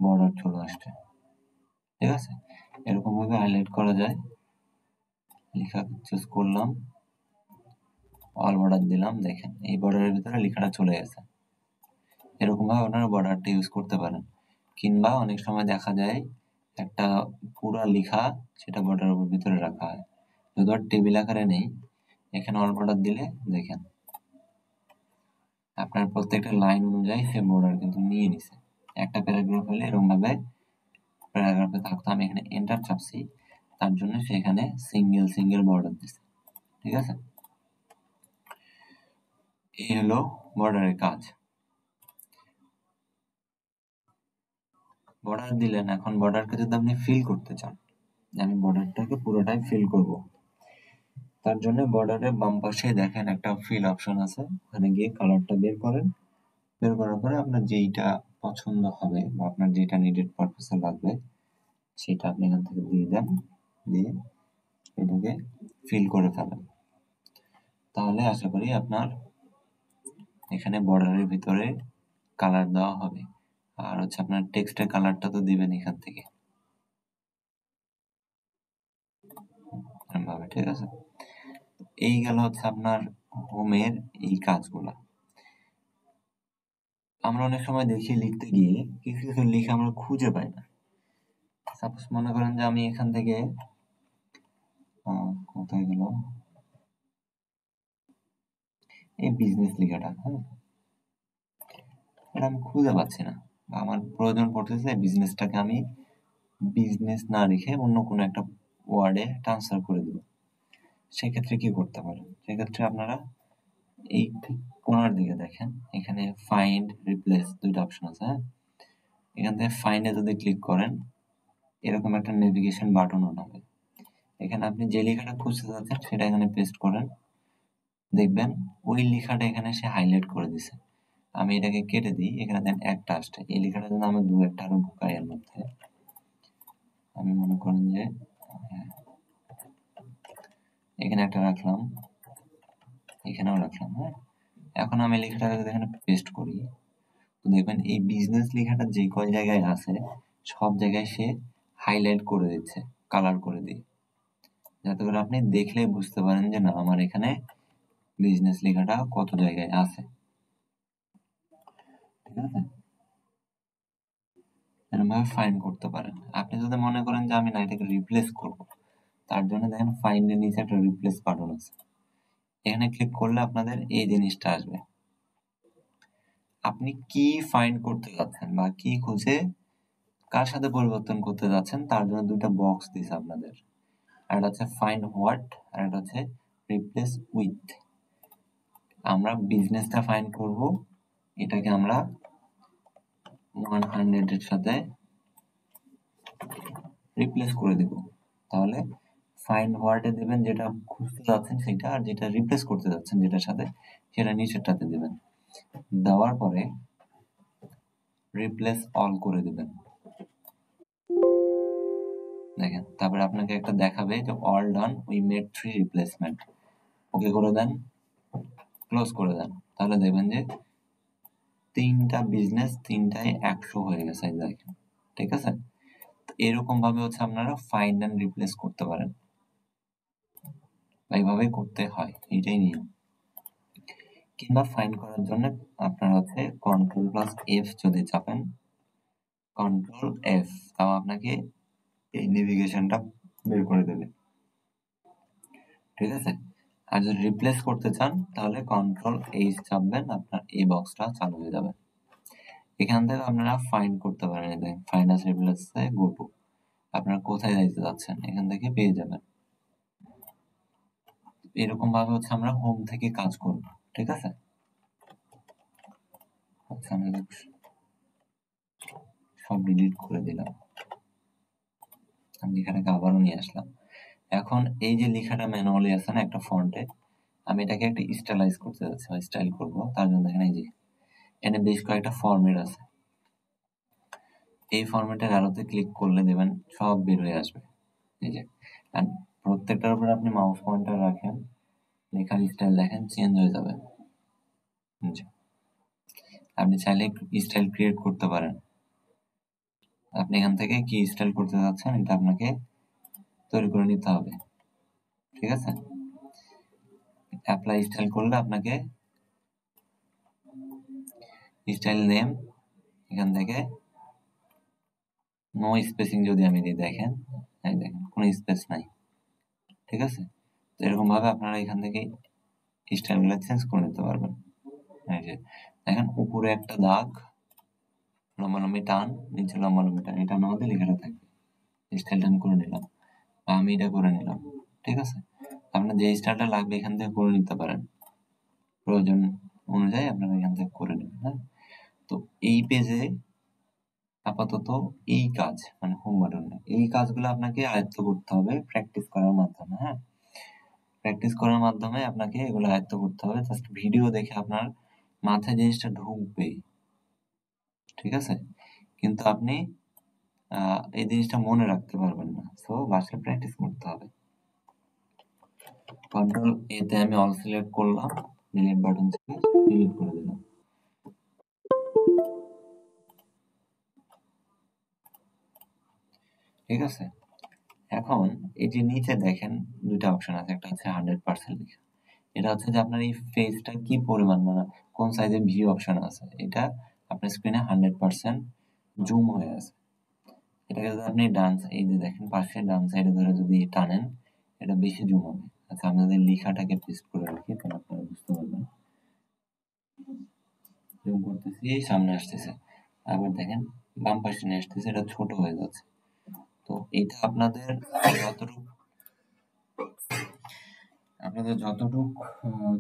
বর্ডার চলে আসছে। ঠিক আছে, এরকম ভাবে হাইলাইট করা যায়। লেখা চুজ করলাম, অল বর্ডার দিলাম, দেখেন এই বর্ডারের ভিতরে লেখাটা চলে গেছে। এরকম ভাবে আপনারা বর্ডারটা ইউজ করতে পারেন। কিংবা অনেক সময় দেখা যায় একটা পুরা লেখা সেটা বর্ডারের ভিতরে রাখা হয়, যদি টেবিল আকারে নেই, এখানে অল বর্ডার দিলে দেখেন আপনার প্রত্যেকটা লাইন অনুযায়ী সে বর্ডার কিন্তু নিয়ে নিছে। একটা প্যারাগ্রাফ হলে এরকম ভাবে প্যারাগ্রাফে থাকতো, আমি এখানে এন্টার চাপছি, তার জন্য সেখানে সিঙ্গেল সিঙ্গেল বর্ডার দিছে। ঠিক আছে, এই হলো বর্ডারের কাজ। বর্ডার দিলেন, এখন বর্ডারকে যদি আপনি ফিল করতে চান, আমি বর্ডারটাকে পুরোটাই ফিল করব, তার জন্য বর্ডারের বাম পাশে দেখেন একটা ফিল অপশন আছে, ওখানে গিয়ে কালারটা বের করেন। বের করার পরে আপনার যেইটা পছন্দ হবে বা আপনার যেটা নিডেড পারপাসে লাগবে সেটা আপনি এখান থেকে দিয়ে দেন। দিয়ে এটাকে ফিল করে ফেলেন, তাহলে আশা করি আপনার এখানে বর্ডারের ভিতরে কালার দেওয়া হবে। আর হচ্ছে আপনার টেক্সটের কালারটা তো দিবেন এখান থেকে ভাবে, ঠিক আছে। এই গেল হচ্ছে আপনার হোমের এই কাজগুলা। আমরা অনেক সময় দেখি লিখতে গিয়ে কিছু কিছু লিখে আমরা খুঁজে পাই না। সাপোজ মনে করেন যে আমি এখান থেকে কোথায় গেল এই বিজনেস লেখাটা, হ্যাঁ, এটা আমি খুঁজে পাচ্ছি না, বা আমার প্রয়োজন পড়তেছে বিজনেসটাকে আমি বিজনেস না রেখে অন্য কোনো একটা ওয়ার্ডে ট্রান্সফার করে দেব। সেক্ষেত্রে কি করতে পারেন? সেক্ষেত্রে আপনারা এই ঠিক কোনার দিকে দেখেন, এখানে ফাইন্ড রিপ্লেস দুইটা অপশন আছে, হ্যাঁ। এখান থেকে ফাইন্ডে যদি ক্লিক করেন এরকম একটা নেভিগেশন বাটন হবে। এখানে আপনি যে লেখাটা খুঁজতে যাচ্ছেন সেটা এখানে পেস্ট করেন, দেখবেন ওই লেখাটা এখানে সে হাইলাইট করে দিছে। আমি এটাকে কেটে দিই, এখানে দেন একটা আসছে, এই লেখাটা যদি আমি দু একটা আরো ঢুকাই এর মধ্যে, আমি মনে করেন যে এখানে একটা রাখলাম, এখানেও রাখলাম, হ্যাঁ। এখন আমি লেখাটাকে যদি এখানে পেস্ট করি তো দেখবেন এই বিজনেস লেখাটা যে কয় জায়গায় আছে সব জায়গায় সে হাইলাইট করে দিচ্ছে কালার করে দিয়ে, যাতে করে আপনি দেখলেই বুঝতে পারেন যে না আমার এখানে বিজনেস লেখাটা কত জায়গায় আছে, ঠিক আছে। এরকম ভাবে ফাইন্ড করতে পারেন। আপনি যদি মনে করেন যে আমি না এটাকে রিপ্লেস করব, তার জন্য দেখেন ফাইন্ডের নিচে একটা রিপ্লেস বাটন আছে, এখানে ক্লিক করলে আপনাদের এই জিনিসটা আসবে। আপনি কি ফাইন্ড করতে যাচ্ছেন বা কি খুঁজে কার সাথে পরিবর্তন করতে যাচ্ছেন তার জন্য দুইটা বক্স দিছে আপনাদের, একটা হচ্ছে ফাইন্ড হোয়াট আর একটা হচ্ছে রিপ্লেস উইথ। আমরা বিজনেসটা ফাইন্ড করব, এটাকে আমরা 100 এর সাথে রিপ্লেস করে দেব। তাহলে ফাইন্ড হোয়াটে দেবেন যেটা খুঁজতে যাচ্ছেন সেটা, আর যেটা রিপ্লেস করতে যাচ্ছেন যেটার সাথে সেটা নিচেরটাতে দেবেন। দেওয়ার পরে রিপ্লেস অল করে দেবেন, দেখেন। তারপরে আপনাকে একটা দেখাবে যে all done we made 3 replacement, okay করে দেন, ক্লোজ করে দেন। তাহলে দেখবেন যে তিনটা বিজনেস তিনটায় 100 হয়ে গেছে, দেখেন, ঠিক আছে। এরকম ভাবে হচ্ছে আপনারা ফাইন্ড এন্ড রিপ্লেস করতে পারেন, এইভাবে করতে হয়, এটাই নিয়ম। কিংবা ফাইন্ড করার জন্য আপনারা হচ্ছে কন্ট্রোল প্লাস এফ যদি চাপেন, কন্ট্রোল এফ, তাও আপনাকে এই নেভিগেশনটা বের করে দেবে, ঠিক আছে। আর যদি রিপ্লেস করতে চান তাহলে কন্ট্রোল এইচ চাপবেন, আপনার এই বক্সটা চালু হয়ে যাবে। এখান থেকে আপনারা ফাইন্ড করতে পারেন, find us replace go to, আপনারা কোথায় যাইতে যাচ্ছেন এখান থেকে পেয়ে যাবেন। এরকম ভাবে হচ্ছে আমরা হোম থেকে কাজ করব, ঠিক আছে। আচ্ছা, আমি সব ডিলিট করে দিলাম, আমি লেখাটাকে আবারও নিয়ে আসলাম। এখন এই যে লেখাটা ম্যানুয়ালি আছে না একটা ফন্টে, আমি এটাকে একটা স্টাইলাইজ করতে যাচ্ছি, স্টাইল করব। তার জন্য এখানে এই যে এখানে বেশ কয়েকটা ফরম্যাট আছে, এই ফরম্যাটের আলোতে ক্লিক করলে দেবেন সব বের হয়ে আসবে, এই যে। আর প্রত্যেকটার উপর আপনি মাউস পয়েন্টার রাখেন, লেখার স্টাইল দেখেন চেঞ্জ হয়ে যাবে। আপনি চাইলে স্টাইল ক্রিয়েট করতে পারেন, আপনি এখান থেকে কি স্টাইল করতে যাচ্ছেন এটা আপনাকে তৈরি করে নিতে হবে, ঠিক আছে। অ্যাপ্লাই স্টাইল করলে আপনাকে স্টাইল নেম এখান থেকে নো স্পেসিং যদি আমি দিই, দেখেন এই দেখেন কোনো স্পেস নাই, ঠিক আছে। তো এরকম ভাবে আপনারা এখান থেকে স্টাইলগুলো চেঞ্জ করে নিতে পারবেন। এই যে দেখেন উপরে একটা দাগ, লম্বালম্বি টান, নিচে লম্বালম্বি টান, এটা না হলে লেখাটা থাকবে। স্টাইলটা আমি করে নিলাম বা আমি এটা করে নিলাম, ঠিক আছে। আপনার যে স্টাইলটা লাগবে এখান থেকে করে নিতে পারেন, প্রয়োজন অনুযায়ী আপনারা এখান থেকে করে নেবেন, হ্যাঁ। তো এই পেজে আপাতত এই কাজ মানে হোম বাটনে এই কাজগুলো আপনাকে আয়ত্ত করতে হবে প্র্যাকটিস করার মাধ্যমে, হ্যাঁ। প্র্যাকটিস করার মাধ্যমে আপনাকে এগুলো আয়ত্ত করতে হবে, জাস্ট ভিডিও দেখে আপনার মাথায় জিনিসটা ঢুকবে, ঠিক আছে। কিন্তু আপনি এই জিনিসটা মনে রাখতে পারবেন না, সো বাসায় প্র্যাকটিস করতে হবে। কন্ট্রোল এ তে আমি অল সিলেক্ট করলাম, ডিলিট বাটন থেকে ডিলিট করে দিলাম। ঠিক আছে, এখন এই যে নিচে দেখেন দুইটা অপশন আছে, একটা হচ্ছে 100% লেখা, এটা হচ্ছে যে আপনার এই পেজটা কি পরিমাণ, মানে কোন সাইজের ভিউ অপশন আছে, এটা আপনার স্ক্রিনে 100% জুম হয়ে আছে। এটাকে যদি আপনি ডান, এই যে দেখেন পাশে ডান সাইডে ধরে যদি টানেন, এটা বেশি জুম হবে। আচ্ছা, আমি যদি লেখাটাকে পেস্ট করে রাখি তাহলে আপনারা বুঝতে পারবেন। জুম করতেছি, সামনে আসতেছে, আবার দেখেন বাম পাশে নিয়ে আসতেছে, এটা ছোট হয়ে যাচ্ছে। তো এটা আপনাদের যতটুক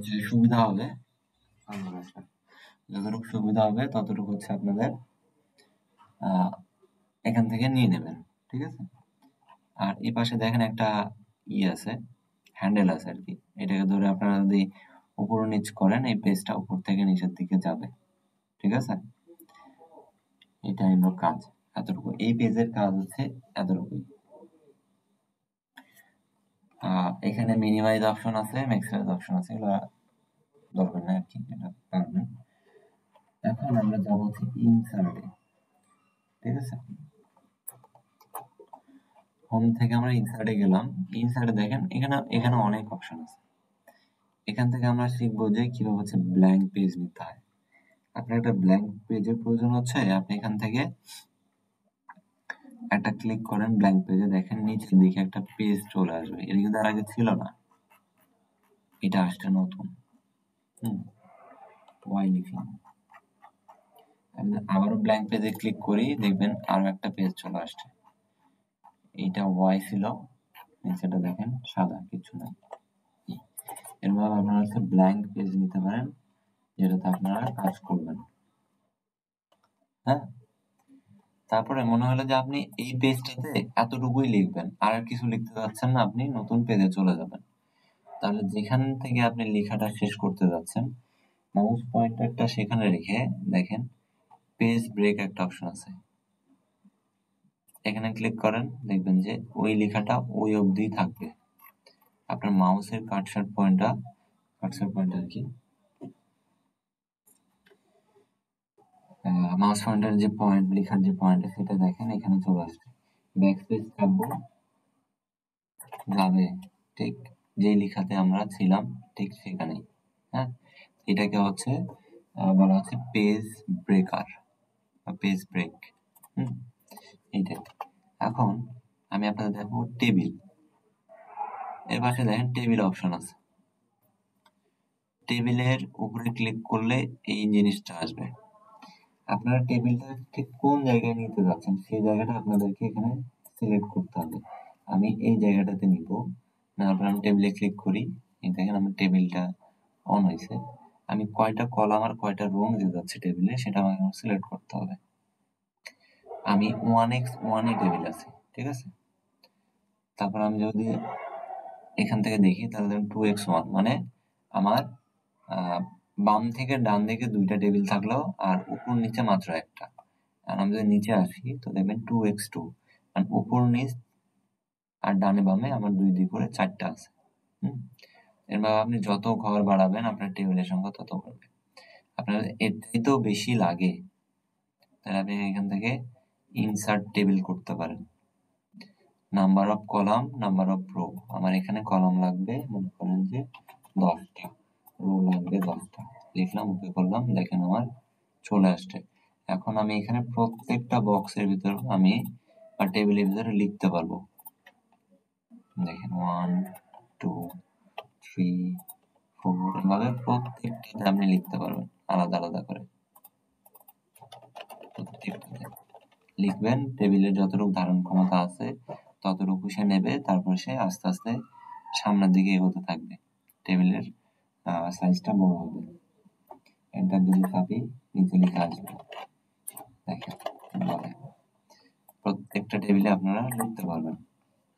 যে সুবিধা হবে, যতটুকু সুবিধা হবে ততটুকু হচ্ছে আপনাদের এখান থেকে নিয়ে নেবেন। ঠিক আছে, আর এই পাশে দেখেন একটা আছে, হ্যান্ডেল আছে আর কি, এটাকে ধরে আপনারা যদি উপর নিচ করেন এই পেজটা উপর থেকে নিচের দিকে যাবে। ঠিক আছে, এটা হলো কাজ, এতটুকু। এই পেজের কাজ হচ্ছে এতটুকুই। এখানে মিনিমাইজ অপশন আছে, ম্যাক্সিমাইজ অপশন আছে, এগুলো দরকার নেই আর কি, এটা পারবেন। এখন আমরা যাব হচ্ছে ইনসার্টে। ঠিক আছে, হোম থেকে আমরা ইনসার্টে গেলাম। ইনসার্টে দেখেন এখানে অনেক অপশন আছে। এখান থেকে আমরা শিখবো যে কিভাবে হচ্ছে ব্ল্যাঙ্ক পেজ নিতে হয়। আপনার একটা ব্ল্যাঙ্ক পেজের প্রয়োজন হচ্ছে, আপনি এখান থেকে একটা ক্লিক করেন ব্ল্যাঙ্ক পেজে, দেখেন নিচের দিকে একটা পেজ চলে আসবে, এটা কিন্তু আর আগে ছিল না, এটা আসছে নতুন। ওয়াই লিখলাম, আমি আবারও ব্ল্যাঙ্ক পেজে ক্লিক করি, দেখবেন আরো একটা পেজ চলে আসছে। এইটা ওয়াই ছিল, নিচেটা দেখেন সাদা, কিছু নাই। এরভাবে আপনারা হচ্ছে ব্ল্যাঙ্ক পেজ নিতে পারেন, যেটাতে আপনারা কাজ করবেন। হ্যাঁ, তারপরে মনে হলো যে আপনি এই পেজটাতে এতটুকুই লিখবেন, আর কিছু লিখতে যাচ্ছেন না, আপনি নতুন পেজে চলে যাবেন। তাহলে যেখান থেকে আপনি লেখাটা শেষ করতে যাচ্ছেন, মাউস পয়েন্টারটা সেখানে রেখে দেখেন পেজ ব্রেক একটা অপশন আছে, এখানে ক্লিক করেন, দেখবেন যে ওই লেখাটা ওই অবধি থাকবে। আপনার মাউসের কার্সার পয়েন্টার কি, মাউস পয়েন্টার যে পয়েন্ট, লেখার যে পয়েন্ট সেটা দেখেন এখানে চলে আসবে। ব্যাকস্পেস চাপবো, যাবে ঠিক যেই লেখাতে আমরা ছিলাম ঠিক সেখানেই। হ্যাঁ, এটাকে হচ্ছে বলা হচ্ছে পেজ ব্রেকার বা পেজ ব্রেক। এইটাই। এখন আমি আপনাদের দেখাবো টেবিল। এর পাশে দেখেন টেবিল অপশন আছে, টেবিলের উপরে ক্লিক করলে এই জিনিসটা আসবে। আপনারা টেবিলটা ঠিক কোন জায়গায় নিতে যাচ্ছেন সেই জায়গাটা আপনাদেরকে এখানে সিলেক্ট করতে হবে। আমি এই জায়গাটাতে নিব, তারপর আমি টেবিলে ক্লিক করি, এই দেখেন আমার টেবিলটা অন হয়েছে। আমি কয়টা কলাম আর কয়টা রো দিতে যাচ্ছি টেবিলে সেটা আমাকে সিলেক্ট করতে হবে। আমি 1x1 টেবিল আছে, ঠিক আছে। তারপর আমি যদি এখান থেকে দেখি তাহলে দেখুন 2x1, মানে আমার বাম থেকে ডান দিকে দুইটা টেবিল থাকলো আর উপর নিচে মাত্র একটা। আর আমি যদি নিচে আসি তো দেখবেন 2x2, মানে উপর নিচ আর ডানে বামে আমার দুই দিক করে 4টা আছে। এরভাবে আপনি যত ঘর বাড়াবেন আপনার টেবিলের সংখ্যা তত বাড়বে। আপনার এর চাইতেও বেশি লাগে তাহলে আপনি এখান থেকে ইনসার্ট টেবিল করতে পারেন। Number of column, number of rho, আমার এখানে কলাম লাগবে মনে করেন যে 10টা, রো লাগবে 10টা, লিখলাম, ওকে করলাম, দেখেন আমার চলে আসছে। এখন আমি এখানে প্রত্যেকটা বক্সের ভিতর আমি বা টেবিলের ভিতরে লিখতে পারবো, দেখেন 1 2 3 4, এভাবে প্রত্যেকটাতে আপনি লিখতে পারবেন আলাদা আলাদা করে। প্রত্যেকটাতে লিখবেন, টেবিলের যতটুকু ধারণ ক্ষমতা আছে ততটুকু সে নেবে, তারপর সে আস্তে আস্তে সামনের দিকে এগোতে থাকবে, টেবিলের সাইজটা বড় হবে। এন্টার যদি চাপি নিচে লেখা আসবে, দেখেন প্রত্যেকটা টেবিলে আপনারা লিখতে পারবেন।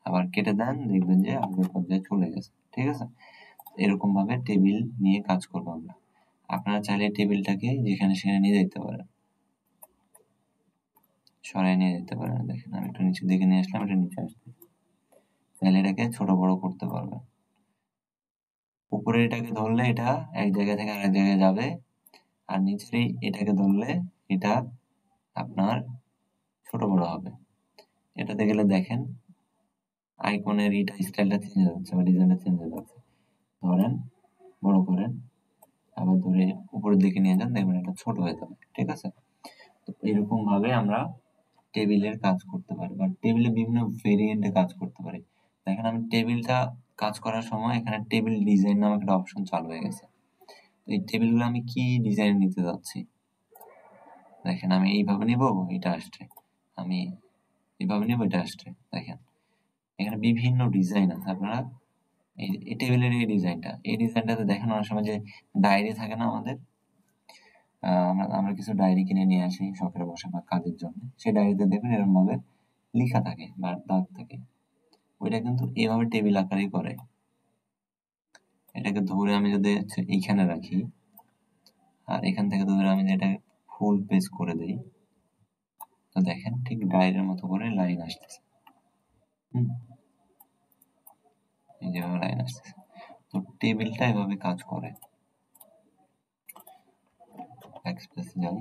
আবার কেটে দেন, দেখবেন যে আগের পর্যায়ে চলে গেছে। ঠিক আছে, এরকম ভাবে টেবিল নিয়ে কাজ করবো আমরা। আপনারা চাইলে টেবিলটাকে যেখানে সেখানে নিয়ে যেতে পারেন, সরাই নিয়ে যেতে পারেন। দেখেন আমি একটু নিচের দিকে নিয়ে আসলাম, এটা নিচে আসবে, চাইলে এটাকে ছোট বড় করতে পারবেন। উপরে এটাকে ধরলে এটা এক জায়গা থেকে আরেক জায়গায় যাবে, আর নিচে এটাকে ধরলে এটা আপনার ছোট বড় হবে। এটাতে গেলে দেখেন আইকনের স্টাইলটা চেঞ্জ হয়ে যাচ্ছে বা ডিজাইনটা চেঞ্জ হয়ে যাচ্ছে। ধরেন বড় করেন, আবার ধরে উপরের দিকে নিয়ে যান, দেখবেন এটা ছোট হয়ে যাবে। ঠিক আছে, তো এরকম ভাবে আমরা টেবিলের কাজ করতে পারি বা টেবিলে বিভিন্ন ভেরিয়েন্টে কাজ করতে পারি। দেখেন আমি টেবিলটা কাজ করার সময় এখানে টেবিল ডিজাইন নামক একটা অপশন চালু হয়ে গেছে। তো এই টেবিলগুলো আমি কি ডিজাইন নিতে যাচ্ছি, দেখেন আমি এইভাবে নিব, এটা আসছে, আমি এইভাবে নিব, এটা আসছে। দেখেন এখানে বিভিন্ন ডিজাইন আছে। আপনারা এই টেবিলের এই ডিজাইনটাতে দেখেন অনেক সময় যে ডায়েরি থাকে না আমাদের, আমরা কিছু ডায়েরি কিনে নিয়ে আসি শখের বসে বা কাজের জন্য, সেই ডায়েরিতে দেখবেন এরকম ভাবে লেখা থাকে বা দাগ থাকে, ওইটা কিন্তু এভাবে টেবিল আকারেই করে। এটাকে ধরে আমি যদি এইখানে রাখি আর এখান থেকে ধরে আমি এটা ফুল পেজ করে দিই, তো দেখেন ঠিক ডায়েরির মতো করে লাইন আসতেছে। এই যেভাবে লাইন আসতেছে, তো টেবিলটা এভাবে কাজ করে। ব্যাকস্পেসে যাই,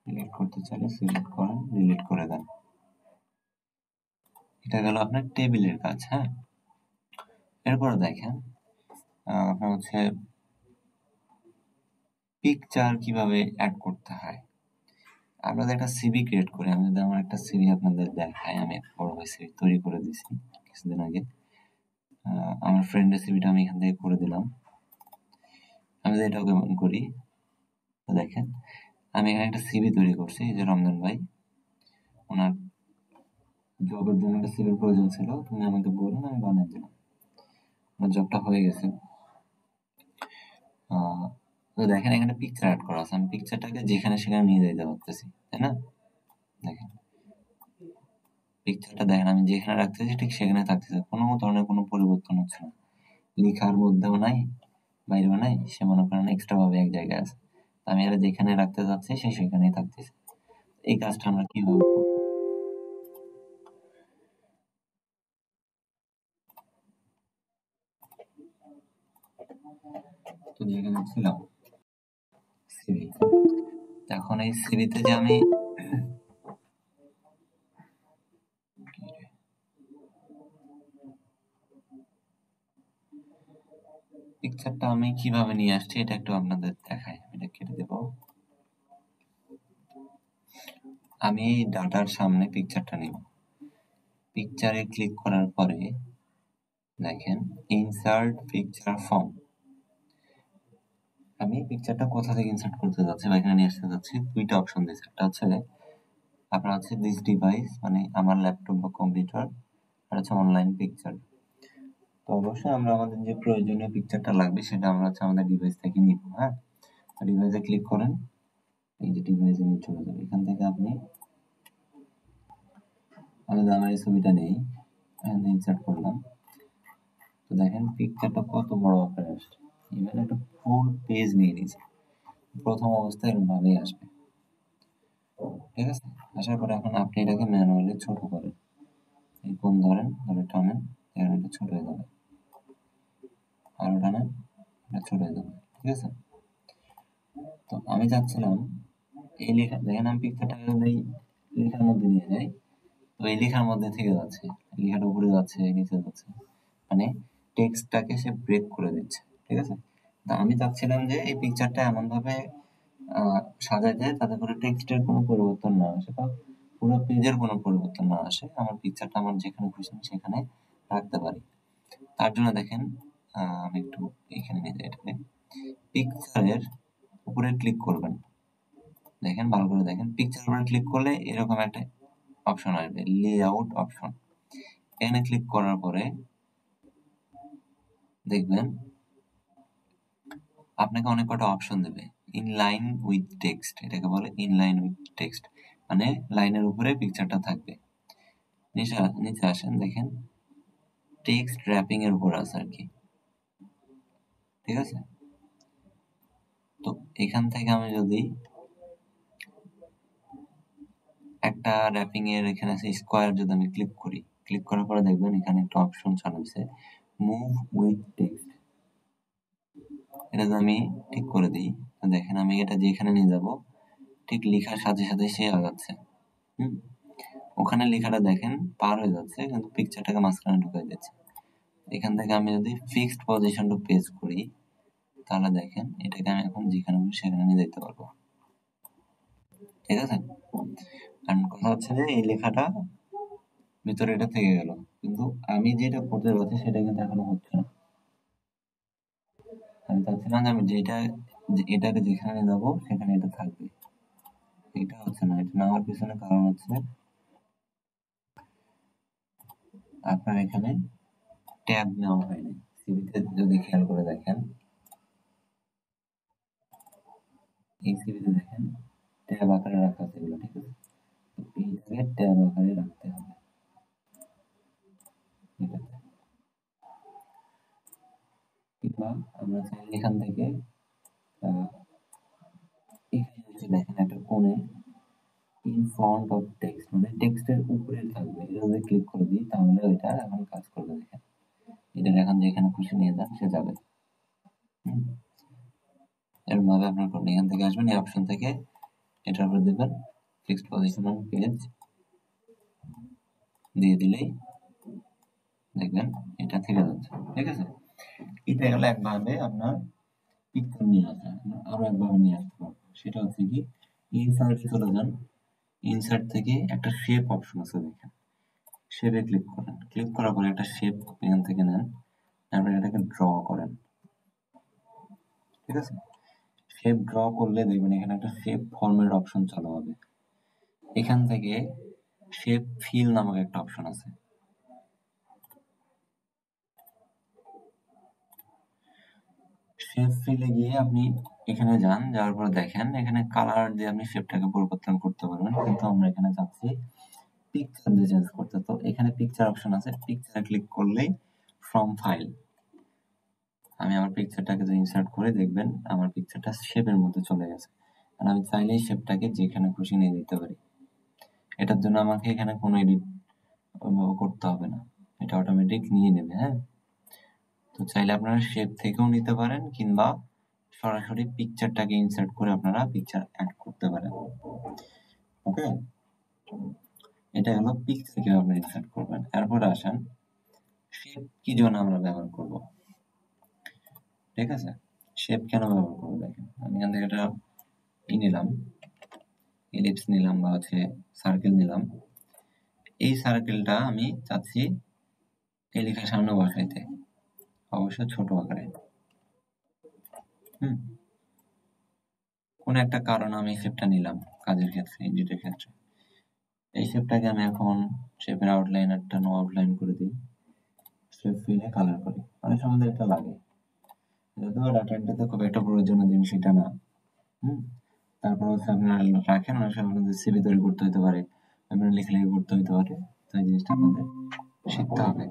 ডিলিট করতে চাইলে সিলেক্ট করেন, ডিলিট করে দেন। এটা গেল আপনার টেবিলের কাজ। হ্যাঁ, এরপরে দেখেন আপনার হচ্ছে পিকচার কিভাবে অ্যাড করতে হয়। আপনাদের একটা সিভি ক্রিয়েট করি, আমি যদি আমার একটা সিভি আপনাদের দেখাই, আমি একটা বড় সিভি তৈরি করে দিছি কিছুদিন আগে। আমার ফ্রেন্ডের সিভিটা আমি এখান থেকে করে দিলাম। আমি যদি এটাকে ওপেন করি, তো দেখেন আমি এখানে একটা সিভি তৈরি করছি। এই যে রমজান ভাই, ওনার জবের জন্য একটা সিভির প্রয়োজন ছিল, তুমি আমাকে বলুন, আমি বানিয়ে দিলাম, আমার জবটা হয়ে গেছে। তো দেখেন এখানে পিকচার অ্যাড করা আছে, আমি পিকচারটাকে যেখানে সেখানে নিয়ে যেতে পারতেছি, তাই না? দেখেন পিকচারটা দেখেন আমি যেখানে রাখতেছি ঠিক সেখানে থাকতেছে, কোনো ধরনের কোনো পরিবর্তন হচ্ছে না, লেখার মধ্যেও নাই বাইরেও নাই, সে মনে করেন এক্সট্রা ভাবে এক জায়গায় আছে। আমি আর যেখানে রাখতে যাচ্ছি সে সেখানেই থাকতেছে। এই কাজটা আমরা কিভাবে করব? তো যেখানে ছিলাম সিভি, এখন এই সিভিতে যে আমি পিকচারটা আমি কিভাবে নিয়ে আসছি এটা একটু আপনাদের দেখাই। এটা কেটে দেব, আমি এই ডাটার সামনে পিকচারটা নিব, পিকচারে ক্লিক করার পরে দেখেন ইনসার্ট পিকচার ফর্ম, আমি পিকচারটা কোথা থেকে ইনসার্ট করতে যাচ্ছি বা এখানে নিয়ে আসতে যাচ্ছি। দুইটা অপশন দিয়েছে, একটা হচ্ছে আপনার হচ্ছে দিস ডিভাইস মানে আমার ল্যাপটপ বা কম্পিউটার, আর হচ্ছে অনলাইন পিকচার। তো অবশ্যই আমরা আমাদের যে প্রয়োজনীয় পিকচারটা লাগবে সেটা আমরা হচ্ছে আমাদের ডিভাইস থেকে নিব। হ্যাঁ, ডিভাইসে ক্লিক করেন, এই যে ডিভাইসে নিয়ে চলে যাবে। এখান থেকে আপনি আমি আমার এই ছবিটা নেই, ইনসার্ট করলাম, তো দেখেন পিকচারটা কত বড় আকারে আসছে, ইভেন একটা ফুল পেজ নিয়ে নিয়েছে। প্রথম অবস্থায় এরকম ভাবেই আসবে। ঠিক আছে, আসার পরে এখন আপনি এটাকে ম্যানুয়ালি ছোট করেন, এই কোণ ধরেন, ধরে টানেন, এখানে এটা ছোট হয়ে যাবে, আরো টানেন, এটা ছোট হয়ে যাবে। ঠিক আছে, তো আমি চাচ্ছিলাম এই লেখা, দেখেন আমি পিকচারটা যদি লেখার মধ্যে নিয়ে যাই, তো এই লেখার মধ্যে থেকে যাচ্ছে, লেখাটা উপরে যাচ্ছে নিচে যাচ্ছে, মানে টেক্সটটাকে সে ব্রেক করে দিচ্ছে। ঠিক আছে, তা আমি চাচ্ছিলাম যে এই পিকচারটা এমন ভাবে সাজাইতে যাতে করে টেক্সটের কোনো পরিবর্তন না আসে বা পুরো পেজের কোনো পরিবর্তন না আসে, আমার পিকচারটা আমার যেখানে খুশি আমি সেখানে রাখতে পারি। তার জন্য দেখেন আমি একটু এখানে নিয়ে যাই, এটাকে পিকচারের উপরে ক্লিক করবেন, দেখেন ভালো করে দেখেন, পিকচার উপরে ক্লিক করলে এরকম একটা অপশন আসবে, লেআউট অপশন। এখানে ক্লিক করার পরে দেখবেন আপনাকে অনেক কটা অপশন দেবে, ইনলাইন উইথ টেক্সট, এটাকে বলে ইনলাইন উইথ টেক্সট, মানে লাইনের উপরে পিকচারটা থাকবে। নিচে আসেন, দেখেন টেক্সট র্যাপিং এর উপর আছে আর কি। ঠিক আছে, তো এখান থেকে আমি যদি একটা র্যাপিং এর এখানে আছে স্কোয়ার, যদি আমি ক্লিক করি, ক্লিক করার পরে দেখবেন এখানে একটা অপশন চালু হয়েছে, মুভ উইথ টেক্সট। এটা যদি আমি ঠিক করে দিই, তো দেখেন আমি এটা যেখানে নিয়ে যাব ঠিক লেখার সাথে সাথে সে আগাচ্ছে। ওখানে লেখাটা দেখেন পার হয়ে যাচ্ছে, কিন্তু পিকচারটাকে মাঝখানে ঢুকাই দিচ্ছে। এখান থেকে আমি যদি ফিক্সড পজিশন টু পেজ করি, তাহলে দেখেন এটাকে আমি এখন যেখানে সেখানে নিয়ে যেতে পারবো। ঠিক আছে, কারণ কথা হচ্ছে যে এই লেখাটা ভিতরে এটা থেকে গেল, কিন্তু আমি যেটা করতে যাচ্ছি সেটা কিন্তু এখনো হচ্ছে না। আমি চাচ্ছি না যে আমি এটাকে যেখানে যাবো সেখানে এটা থাকবে, এটা হচ্ছে না। এটা না হওয়ার পিছনে কারণ হচ্ছে আপনার এখানে ট্যাব নেওয়া হয়নি। সিভিতে যদি খেয়াল করে দেখেন, এই সিভিতে দেখেন ট্যাব আকারে রাখা আছে এগুলো, ঠিক আছে? এইটাকে ট্যাব আকারে রাখতে হবে এটাতে। কিংবা আমরা চাইলে এখান থেকে এখানে দেখেন একটা কোণে ইন ফ্রন্ট অফ টেক্সট, মানে টেক্সটের উপরে থাকবে। এটা যদি ক্লিক করে দিই তাহলে ওইটা এখন কাজ করবে। দেখেন এটা এখন যেখানে খুশি নিয়ে যান সে যাবে। এরকম ভাবে আপনার করুন। এখান থেকে আসবেন, এই অপশন থেকে এটার উপর দেবেন ফিক্সড পজিশন অন পেজ, দিয়ে দিলেই দেখবেন এটা থেকে যাচ্ছে। ঠিক আছে, এটা গেল একভাবে আপনার পিকচার নিয়ে আসা। আরো একভাবে নিয়ে আসতে পারবো, সেটা হচ্ছে কি, ইনসার্টে চলে যান। ইনসার্ট থেকে একটা শেপ অপশন আছে, দেখেন শেপে ক্লিক করেন। ক্লিক করার পরে একটা শেপ এখান থেকে নেন, তারপরে এটাকে ড্র করেন। ঠিক আছে, শেপ ড্র করলে দেখবেন এখানে একটা শেপ ফর্মের অপশন চালু হবে। এখান থেকে শেপ ফিল নামক একটা অপশন আছে। শেপ ফিলে গিয়ে আপনি এখানে যান, যাওয়ার পর দেখেন এখানে কালার দিয়ে আপনি শেপটাকে পরিবর্তন করতে পারবেন, কিন্তু আমরা এখানে চাচ্ছি পিকচার দিয়ে চেঞ্জ করতে। তো এখানে পিকচার অপশন আছে, পিকচারে ক্লিক করলেই ফ্রম ফাইল আমি আমার পিকচারটাকে যদি ইনসার্ট করে দেখবেন আমার পিকচারটা শেপের মধ্যে চলে গেছে। আর আমি চাইলেই শেপটাকে যেখানে খুশি নিয়ে যেতে পারি। এটার জন্য আমাকে এখানে কোনো এডিট করতে হবে না, এটা অটোমেটিক নিয়ে নেবে। হ্যাঁ, তো চাইলে আপনারা শেপ থেকেও নিতে পারেন, কিংবা সরাসরি পিকচারটাকে ইনসার্ট করে আপনারা পিকচার অ্যাড করতে পারেন। ওকে, এটা হলো পিকচার কিভাবে ইনসার্ট করবেন। এরপরে আসেন শেপ কি জন্য আমরা ব্যবহার করব। ঠিক আছে, শেপ কেন ব্যবহার করবো দেখেন, আমি এখান থেকে একটা নিলাম, এলিপস নিলাম বা হচ্ছে সার্কেল নিলাম। এই সার্কেলটা আমি চাচ্ছি এই লেখার সামনে বসাইতে, অবশ্যই ছোট আকারে। কোন একটা কারণ আমি শেপটা নিলাম কাজের ক্ষেত্রে, এডিটের ক্ষেত্রে। এই শেপটাকে আমি এখন শেপের আউটলাইনারটা নো আউটলাইন করে দিই, শেপ ফিলে কালার করি। অনেক সময় এটা লাগে, যদিও ডাটা এন্ট্রিতে খুব একটা প্রয়োজনীয় জিনিস এটা না। তারপর হচ্ছে আপনারা রাখেন, অনেক সময় আপনাদের সিভি তৈরি করতে হতে পারে, আপনারা লেখালেখি করতে হতে পারে, তো এই জিনিসটা আপনাদের শিখতে হবে।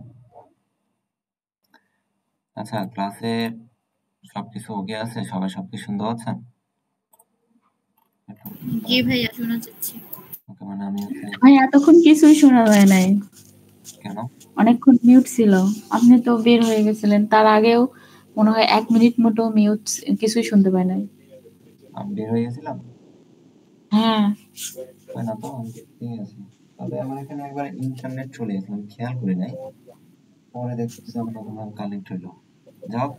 আচ্ছা, ক্লাসে সবকিছু ওকে আছে? সবাই সবকিছু শুনতে পাচ্ছেন? জি ভাইয়া, শোনা যাচ্ছে। ওকে, মানে আমি ভাই এতক্ষণ কিছুই শোনা যায় নাই, কেন? অনেকক্ষণ মিউট ছিল। আপনি তো বের হয়ে গেছিলেন, তার আগেও মনে হয় 1 মিনিট মতো মিউট, কিছুই শুনতে পাই নাই। আমি বের হয়ে গেছিলাম? হ্যাঁ, হয় না তো, আমি ঠিক আছে। তবে আমার এখানে একবার ইন্টারনেট চলে গেছিল, আমি খেয়াল করি নাই, পরে দেখতেছি আমার নতুন কানেক্ট হইলো। যাক,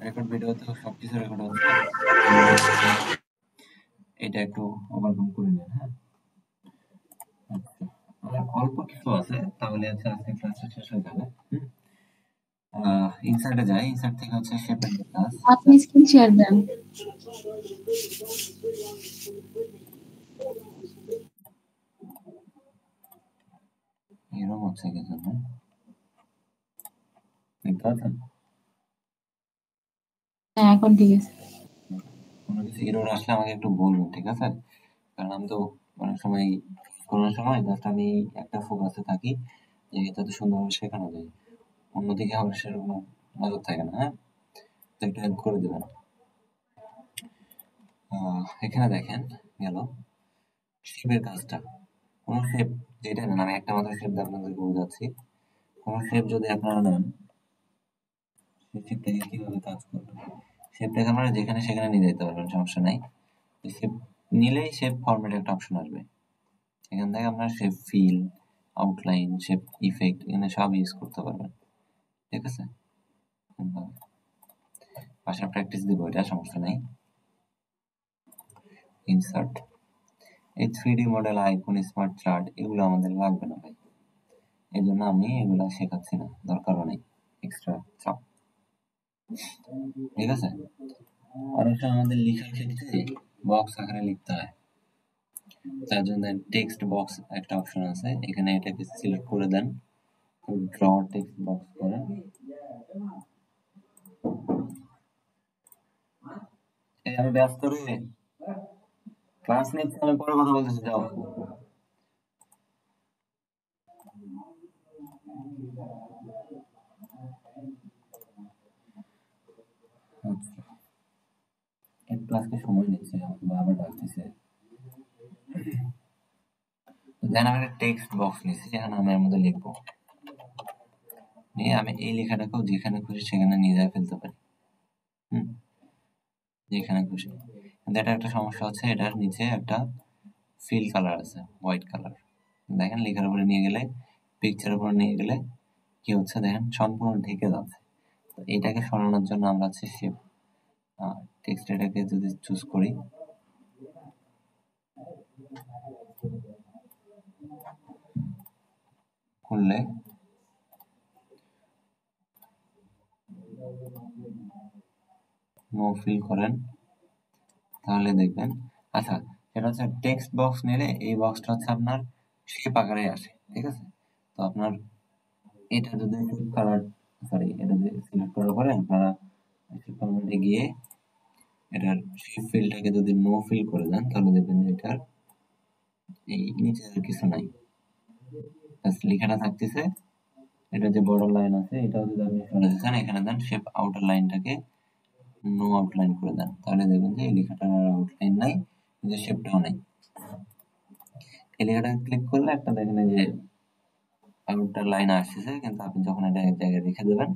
রেকর্ড ভিডিওতে সবকিছু রেকর্ড হচ্ছে, এটা একটু ওভারকাম করে নেন। হ্যাঁ, আচ্ছা, আর অল্প কিছু আছে, তাহলে হচ্ছে আজকে ক্লাসটা শেষ হয়ে যাবে। ইনসার্টে যাই, ইনসার্ট থেকে হচ্ছে শেপের ক্লাস। আপনি স্ক্রিন শেয়ার দেন। এরকম হচ্ছে কি জন্য দেখতে পাচ্ছেন? হ্যাঁ, এখন ঠিক আছে। কোনো কিছু এরর আসলে আমাকে একটু বলবেন, ঠিক আছে? কারণ আমি তো অনেক সময় কোনো সময় জাস্ট আমি একটা ফোকাসে থাকি যে যাতে সুন্দরভাবে শেখানো যায়, অন্যদিকে আমার সেরকম নজর থাকে না। হ্যাঁ, তো একটু হেল্প করে দেবেন। এখানে দেখেন গেল শেপের কাজটা, কোনো শেপ যেটা নেন, আমি একটা মাত্র শেপ আপনাদেরকে বোঝাচ্ছি। কোনো শেপ যদি আপনারা নেন, সেই শেপটাকে কিভাবে কাজ করবে, শেপটাকে আপনারা যেখানে সেখানে নিয়ে যেতে পারবেন, সমস্যা নাই। শেপ নিলেই শেপ ফরম্যাট একটা অপশন আসবে, এখান থেকে আপনারা shape feel, outline, shape effect এখানে সব ইউজ করতে পারবেন, ঠিক আছে। বাসায় প্র্যাকটিস দিব, এটা সমস্যা নেই। ইনসার্ট, এই 3D model, icon, smart chart এগুলো আমাদের লাগবে না ভাই, এই জন্য আমি এগুলা শেখাচ্ছি না, দরকারও নেই এক্সট্রা চাপ, ঠিক আছে। অনেক সময় আমাদের লেখার ক্ষেত্রে বক্স আকারে লিখতে হয়, তার জন্য টেক্সট বক্স একটা অপশন আছে, এখানে এটাকে সিলেক্ট করে দেন, ড্র টেক্সট বক্স করেন। আমি ব্যস্ত রে, ক্লাস নিচ্ছি, আমি পরে কথা বলতেছি, যাও। একটু আজকে সময় নিচ্ছে, আমাকে বারবার ডাকতেছে। দেন আমি একটা টেক্সট বক্স নিচ্ছি, এখানে আমি এর মধ্যে লিখবো, নিয়ে আমি এই লেখাটাকেও যেখানে খুশি সেখানে নিয়ে যাই ফেলতে পারি, যেখানে খুশি। কিন্তু এটা একটা সমস্যা হচ্ছে, এটার নিচে একটা ফিল কালার আছে, হোয়াইট কালার। দেখেন লেখার উপরে নিয়ে গেলে, পিকচারের উপরে নিয়ে গেলে কি হচ্ছে দেখেন, সম্পূর্ণ ঢেকে যাচ্ছে। তো এটাকে সরানোর জন্য আমরা হচ্ছে শেপ টেক্সট, এটাকে যদি চুজ করি, করলে নো ফিল করেন, তাহলে দেখবেন, আচ্ছা সেটা হচ্ছে টেক্সট বক্স নিলে এই বক্সটা হচ্ছে আপনার শেপ আকারে আসে, ঠিক আছে। তো আপনার এটা যদি কালার, সরি, এটা যদি সিলেক্ট করার পরে আপনারা ফরম্যাটে গিয়ে এটার শেপ ফিলটাকে যদি নো ফিল করে দেন, তাহলে দেখবেন যে এটার এই নিচে আর কিছু নাই, লেখাটা থাকতেছে। এটা যে বর্ডার লাইন আছে, এটাও যদি আপনি সরে দিচ্ছেন, এখানে দেন শেপ আউটার লাইনটাকে নো আউটলাইন করে দেন, তাহলে দেখবেন যে এই লেখাটার আর আউটলাইন নাই, কিন্তু শেপটাও নাই। এই লেখাটাকে ক্লিক করলে একটা দেখেন যে আউটার লাইন আসতেছে, কিন্তু আপনি যখন এটা এক জায়গায় রেখে দেবেন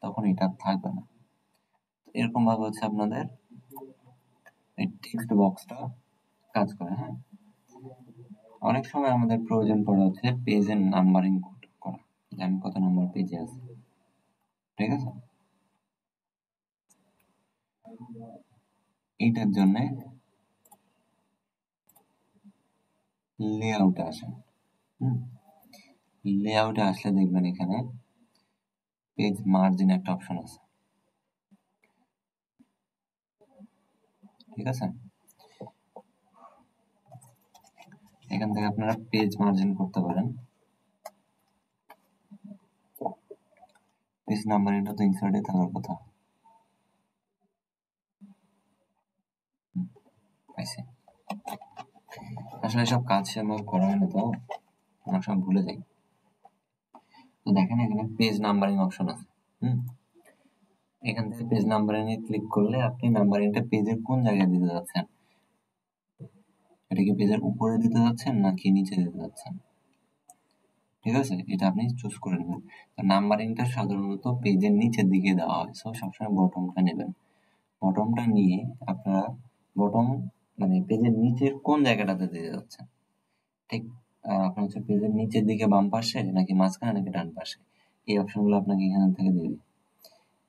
তখন এটা থাকবে না। এরকম ভাবে হচ্ছে আপনাদের এই টেক্সট বক্সটা কাজ করে। হ্যাঁ, অনেক সময় আমাদের প্রয়োজন পড়ে হচ্ছে পেজের নাম্বারিং করা, যে আমি কত নম্বর পেজে আছি, ঠিক আছে। এইটার জন্য লেআউটে আসেন। লেআউটে আসলে দেখবেন এখানে পেজ মার্জিন একটা অপশন আছে, ঠিক আছে। এখান থেকে আপনারা পেজ মার্জিন করতে পারেন। পেজ নাম্বারিংটা তো ইনসার্টে থাকার কথা, পাইছি। আসলে সব কাজ সেভাবে করা হয় না, তো আমরা সব ভুলে যাই। তো দেখেন এখানে পেজ নাম্বারিং অপশন আছে, এখান থেকে পেজ নাম্বারিং এ ক্লিক করলে আপনি নাম্বারিংটা পেজের কোন জায়গায় দিতে যাচ্ছেন, এটা কি পেজের উপরে দিতে যাচ্ছেন নাকি নিচে দিতে যাচ্ছেন, ঠিক আছে, এটা আপনি চুজ করে নেবেন। নাম্বারিংটা সাধারণত পেজের নিচের দিকে দেওয়া হয়, সো সবসময় বটমটা নেবেন। বটমটা নিয়ে আপনারা বটম মানে পেজের নিচের কোন জায়গাটাতে দিতে যাচ্ছেন, ঠিক আপনার হচ্ছে পেজের নিচের দিকে বাম পাশে নাকি মাঝখানে নাকি ডান পাশে, এই অপশনগুলো আপনাকে এখান থেকে দিবে।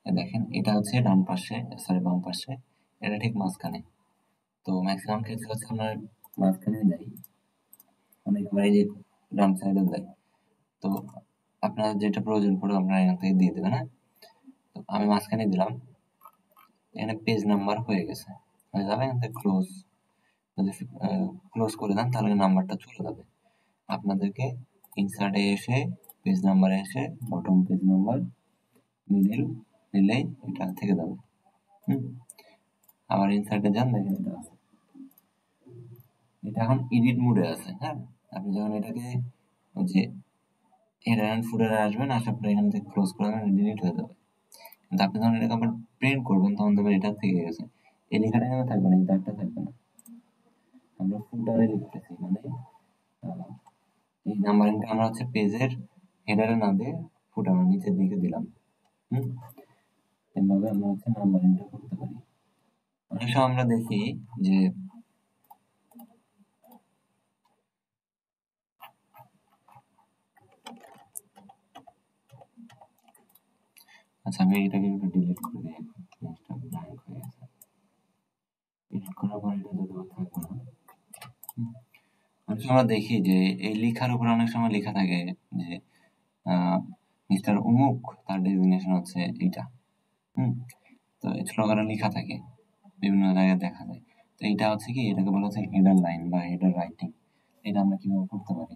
দেখেন এটা হচ্ছে ডান পাশে, সরি বাম পাশে, এটা ঠিক মাঝখানে। তো ম্যাক্সিমাম ক্ষেত্রে হচ্ছে আপনার মাঝখানে দেয়, অনেকবার এই যে ডান সাইডে দেয়। তো আপনার যেটা প্রয়োজন পড়ে আপনারা এখান থেকে দিয়ে দেবেন। হ্যাঁ, তো আমি মাঝখানে দিলাম, এখানে পেজ নাম্বার হয়ে গেছে, হয়ে যাবে। এখান থেকে ক্লোজ, যদি ক্লোজ করে দেন তাহলে নাম্বারটা চলে যাবে। আপনাদেরকে ইনসার্টে এসে পেজ নাম্বারে এসে বটম পেজ নাম্বার মিডিল নিলেই এটা থেকে যাবে। আবার ইনসার্টে যান, দেখেন এটা আছে, এটা এখন এডিট মোডে আছে। হ্যাঁ, আপনি যখন এটাকে ওই যে হেডার এন্ড ফুটারে আসবেন, আসার পরে এখান থেকে ক্লোজ করে দেবেন, ডিলিট হয়ে যাবে। কিন্তু আপনি যখন এটাকে আবার প্রিন্ট করবেন তখন দেখবেন এটা থেকে গেছে, এই লেখাটা এখানে থাকবে না, এই দাগটা থাকবে না। আমরা ফুটারে লিখতেছি মানে এই নাম্বারিংটা আমরা হচ্ছে পেজের হেডারে না দিয়ে ফুটানোর নিচের দিকে দিলাম। এভাবে আমরা হচ্ছে নাম্বারিংটা করতে পারি। অনেক সময় আমরা দেখি যে আচ্ছা আমি এটাকে একটু ডিলিট করে দিই, পেজটা ব্ল্যাঙ্ক হয়ে গেছে। এডিট করার পর এটা যদিও থাকবে না। অনেক সময় আমরা দেখি যে এই লেখার উপর অনেক সময় লেখা থাকে যে মিস্টার উমুক তার ডেজিগনেশন হচ্ছে এইটা। তো স্লোগানে লেখা থাকে, বিভিন্ন জায়গায় দেখা যায়। তো এটা হচ্ছে কি, এটাকে বলা হচ্ছে হেডার লাইন বা হেডার রাইটিং। এটা আমরা কিভাবে করতে পারি?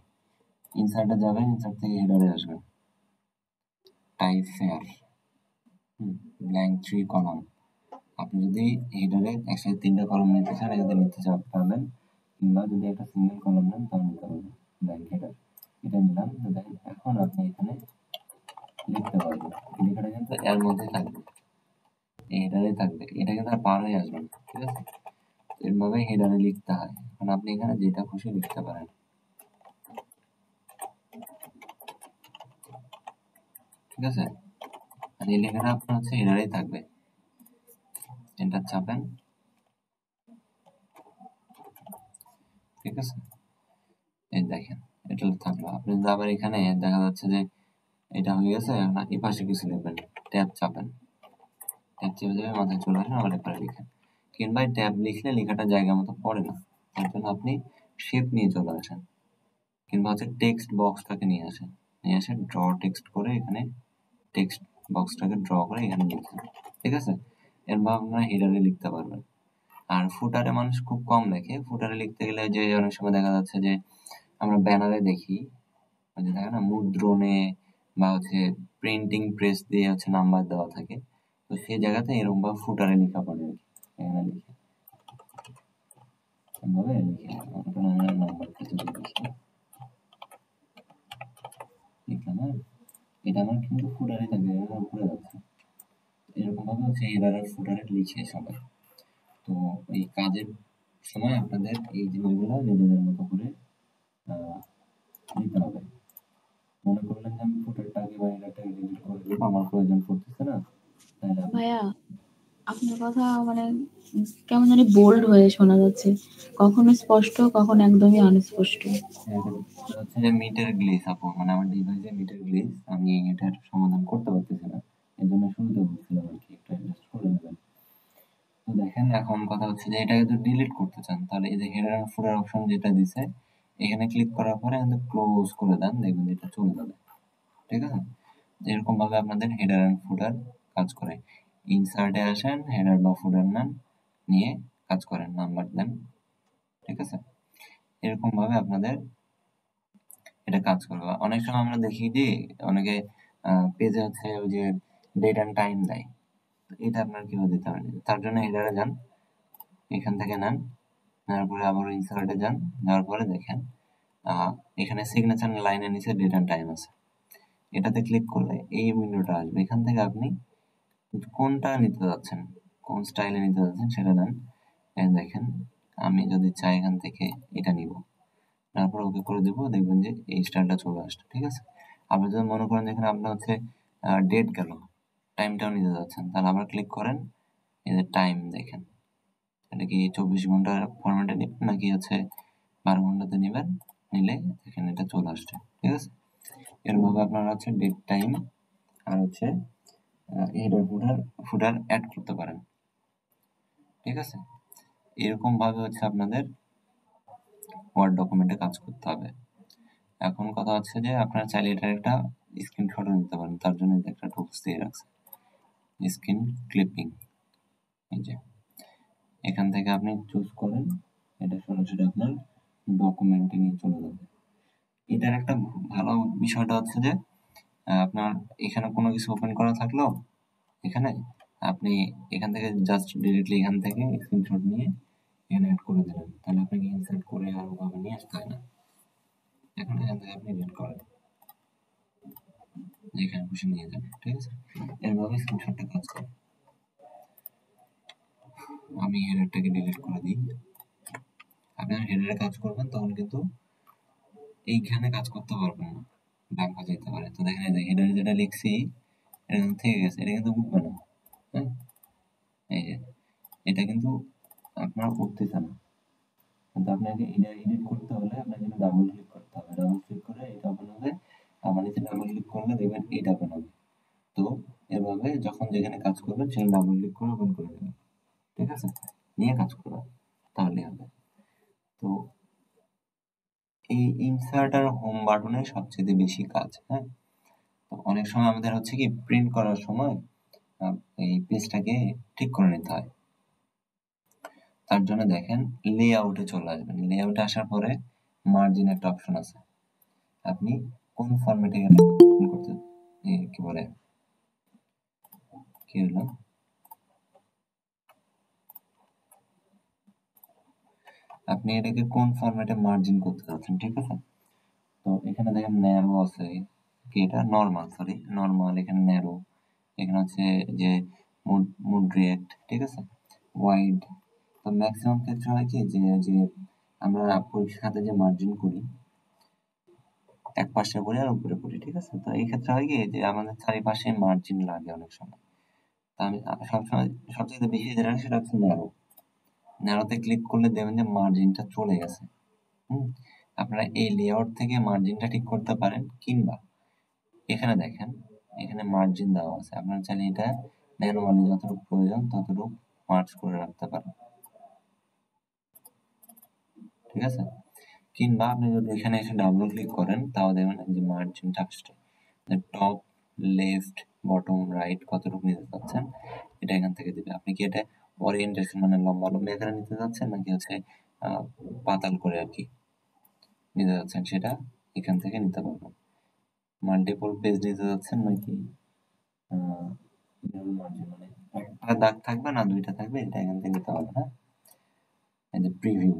ইনসার্টে যাবেন, ইনসার্ট থেকে হেডারে আসবেন, টাইপ ফেয়ার ব্ল্যাঙ্ক 3 কলাম। আপনি যদি হেডারে একসাথে 3টা কলাম নিতে চান এখানে নিতে পারবেন, কিংবা যদি একটা সিঙ্গেল কলাম নেন তাহলে নিতে পারবেন ব্ল্যাঙ্ক হেডার। এটা নিলাম। তো দেখেন এখন আপনি এখানে লিখতে পারবেন, এই লেখাটা কিন্তু এর মধ্যে থাকবে, এই হেডারে থাকবে, এটা কিন্তু আর পার হয়ে আসবে না। ঠিক আছে, এভাবে হেডারে লিখতে হয়। কারণ আপনি এখানে যেটা খুশি লিখতে পারেন। ঠিক আছে, আর এই লেখাটা আপনার হচ্ছে হেডারেই থাকবে। এন্টার চাপেন। ঠিক আছে, এই দেখেন এটা থাকলো। আপনি যদি আবার এখানে দেখা যাচ্ছে যে এটা হয়ে গেছে, এখন এই পাশে কিছু লিখবেন, ট্যাব চাপেন, ট্যাব চেপে যাবে, মাথায় চলে আসেন, আবার এরপরে লিখেন। কিংবা ট্যাব লিখলে লেখাটা জায়গা মতো পড়ে না, তার জন্য আপনি শেপ নিয়ে চলে আসেন, কিংবা হচ্ছে টেক্সট বক্সটাকে নিয়ে আসেন, নিয়ে এসে ড্র টেক্সট করে এখানে টেক্সট বক্সটাকে ড্র করে এখানে লিখবেন। ঠিক আছে, এরপর আপনারা হেডারে লিখতে পারবেন। আর ফুটারে মানুষ খুব কম লেখে। ফুটারে লিখতে গেলে যে অনেক সময় দেখা যাচ্ছে যে আমরা ব্যানারে দেখি, যে দেখেন না মুদ্রণে বা হচ্ছে প্রিন্টিং প্রেস দিয়ে হচ্ছে নাম্বার দেওয়া থাকে, তো সেই জায়গাতে এরকম ভাবে ফুটারে লেখা পড়ে আর কি। এখানে লিখে এভাবে লিখে নাম্বারটা যদি লিখলাম, এটা আমার কিন্তু ফুটারে থাকবে, এরকম ঘুরে যাচ্ছে। এরকম ভাবে হচ্ছে হেডার আর ফুটারে লিখে সবাই। তো এই কাজের সময় আপনাদের এই জিনিসগুলো নিজেদের মতো করে নিতে হবে। মনে করলেন যে আমি ফুটারটাকে বা হেডারটাকে ডিলিট করে দেবো, আমার প্রয়োজন পড়তেছে না, তাহলে আপনি ভাইয়া, আপনার কথা মানে কেমন জানি বোল্ড হয়ে শোনা যাচ্ছে, কখনো স্পষ্ট কখনো একদমই অস্পষ্ট। হচ্ছে যে মিটার গ্লিচ আপু, মানে আমার ডিভাইসে মিটার গ্লিচ, আমি এটার সমাধান করতে পারতেছি না, এই জন্য শুরুতে বলছিলাম আর কি একটু অ্যাডজাস্ট করে নেবেন। তো দেখেন এখন কথা হচ্ছে যে এটাকে যদি ডিলিট করতে চান তাহলে এই যে হেডার আর ফুটার অপশন যেটা দিছে এখানে ক্লিক করার পরে কিন্তু ক্লোজ করে দেন, দেখবেন এটা চলে যাবে। ঠিক আছে, এরকম ভাবে আপনাদের হেডার এন্ড ফুটার কাজ করে। ইনসার্টে আসেন, হেডার বা ফুটার নেন, নিয়ে কাজ করেন, নাম্বার দেন। ঠিক আছে, এরকম ভাবে আপনাদের এটা কাজ করবে। অনেক সময় আমরা দেখি যে অনেকে পেজে হচ্ছে ওই যে ডেট এন্ড টাইম দেয়, এটা আপনার কিভাবে দিতে হবে? তার জন্য হেডারে যান, এখান থেকে নেন, নেওয়ার পরে আবার ইনসার্টে যান, যাওয়ার পরে দেখেন এখানে সিগনেচার লাইনের নিচে ডেট এন্ড টাইম আছে, এটাতে ক্লিক করলে এই উইন্ডোটা আসবে। এখান থেকে আপনি কোনটা নিতে যাচ্ছেন, কোন স্টাইলে নিতে যাচ্ছেন সেটা নেন। দেখেন আমি যদি চাই এখান থেকে এটা নিব, তারপর ওকে করে দেবো, দেখবেন যে এই স্টাইলটা চলে আসছে। ঠিক আছে, আপনি যদি মনে করেন যে এখানে আপনার হচ্ছে ডেট গেল, টাইমটাও নিতে যাচ্ছেন, তাহলে আবার ক্লিক করেন, এই যে টাইম দেখেন, এটা কি 24 ঘন্টার ফরম্যাটে নেবেন নাকি হচ্ছে 12 ঘন্টাতে নেবেন, নিলে দেখেন এটা চলে আসছে। ঠিক আছে, এরভাবে আপনারা হচ্ছে ডেট টাইম আর হচ্ছে হেডার ফুটার অ্যাড করতে পারেন। ঠিক আছে, এরকম ভাবে হচ্ছে আপনাদের ওয়ার্ড ডকুমেন্টে কাজ করতে হবে। এখন কথা হচ্ছে যে আপনারা চাইলে এটার একটা স্ক্রিনশটও নিতে পারেন, তার জন্য একটা টুলস দিয়ে রাখছে, স্ক্রিন ক্লিপিং। এই যে এখান থেকে আপনি চুজ করেন, এটা সরাসরি আপনার ডকুমেন্টে নিয়ে চলে যাবে। এটার একটা ভালো বিষয়টা হচ্ছে যে আপনার এখানে কোনো কিছু ওপেন করা থাকলো, এখানে আপনি এখান থেকে জাস্ট ডিরেক্টলি এখান থেকে স্ক্রিনশট নিয়ে এখানে অ্যাড করে দিলেন, তাহলে আপনাকে ইনসার্ট করে আর ওভাবে নিয়ে আসতে হয় না। এখন এখান থেকে আপনি এডিট করেন, যেখানে খুশি নিয়ে যান। ঠিক আছে, এরভাবে স্ক্রিনশটটা কাজ করে। আমি হেডারটাকে ডিলিট করে দিই। আপনার হেডারে কাজ করবেন তখন কিন্তু এইখানে কাজ করতে পারবেন না, ব্ল্যাঙ্ক হয়ে যেতে পারে। তো দেখেন হেডারে যেটা লিখছি এটা কিন্তু থেকে গেছে, এটা কিন্তু উঠবে না। হ্যাঁ, এই যে এটা কিন্তু আপনার উঠতেছে না, কিন্তু আপনাকে এটা এডিট করতে হলে আপনাকে ডাবল ক্লিক করতে হবে। ডাবল ক্লিক করে এটা ওপেন হবে, আবার নিচে ডাবল ক্লিক করলে দেখবেন এটা ওপেন হবে। তো এভাবে যখন যেখানে কাজ করবেন সেখানে ডাবল ক্লিক করে ওপেন করে দেবেন, ঠিক আছে, নিয়ে কাজ করবেন, তাহলেই হবে। তো এই ইনসার্ট আর হোম বাটনে সবচেয়ে বেশি কাজ। হ্যাঁ, তো অনেক সময় আমাদের হচ্ছে কি প্রিন্ট করার সময় এই পেজটাকে ঠিক করে নিতে হয়। তার জন্য দেখেন লেআউটে চলে আসবেন। লেআউটে আসার পরে মার্জিন একটা অপশন আছে, আপনি কোন ফরম্যাটে করতে কি বলে কি হলো, আপনি এটাকে কোন ফরম্যাটে মার্জিন করতে চাচ্ছেন, ঠিক আছে। তো এখানে দেখেন ন্যারো আছে, কি এটা নরমাল, সরি নরমাল, এখানে ন্যারো, এখানে হচ্ছে যে মডারেট, ঠিক আছে, ওয়াইড। তো ম্যাক্সিমাম ক্ষেত্রে হয় কি যে যে আমরা পরীক্ষার খাতে যে মার্জিন করি এক পাশে করি আর উপরে করি, ঠিক আছে। তো এই ক্ষেত্রে হয় কি যে আমাদের চারিপাশে মার্জিন লাগে অনেক সময়। তা আমি সবসময় সবচেয়ে বেশি যেটা সেটা হচ্ছে ন্যারো। ন্যারোতে ক্লিক করলে দেখবেন যে মার্জিনটা চলে গেছে। আপনারা এই লেআউট থেকে মার্জিনটা ঠিক করতে পারেন, কিংবা এখানে দেখেন এখানে মার্জিন দেওয়া আছে, আপনারা চাইলে এটা ম্যানুয়ালি যতটুকু প্রয়োজন ততটুকু মার্জ করে রাখতে পারেন, ঠিক আছে। কিংবা আপনি যদি এখানে এসে ডাবল ক্লিক করেন তাও দেখবেন যে মার্জিনটা আসছে, টপ লেফট বটম রাইট কতটুকু নিতে চাচ্ছেন এটা এখান থেকে দিবে। আপনি কি এটা ওরিয়েন্টেশন মানে লম্বা লম্বা এখানে নিতে চাচ্ছেন, নাকি হচ্ছে পাতাল করে আর কি নিতে যাচ্ছেন, সেটা এখান থেকে নিতে পারবেন। মাল্টিপল পেজ নিতে যাচ্ছেন নাকি মার্জিন মানে একটা দাগ থাকবে না দুইটা থাকবে, এটা এখান থেকে নিতে পারবেন। হ্যাঁ, এই যে প্রিভিউ,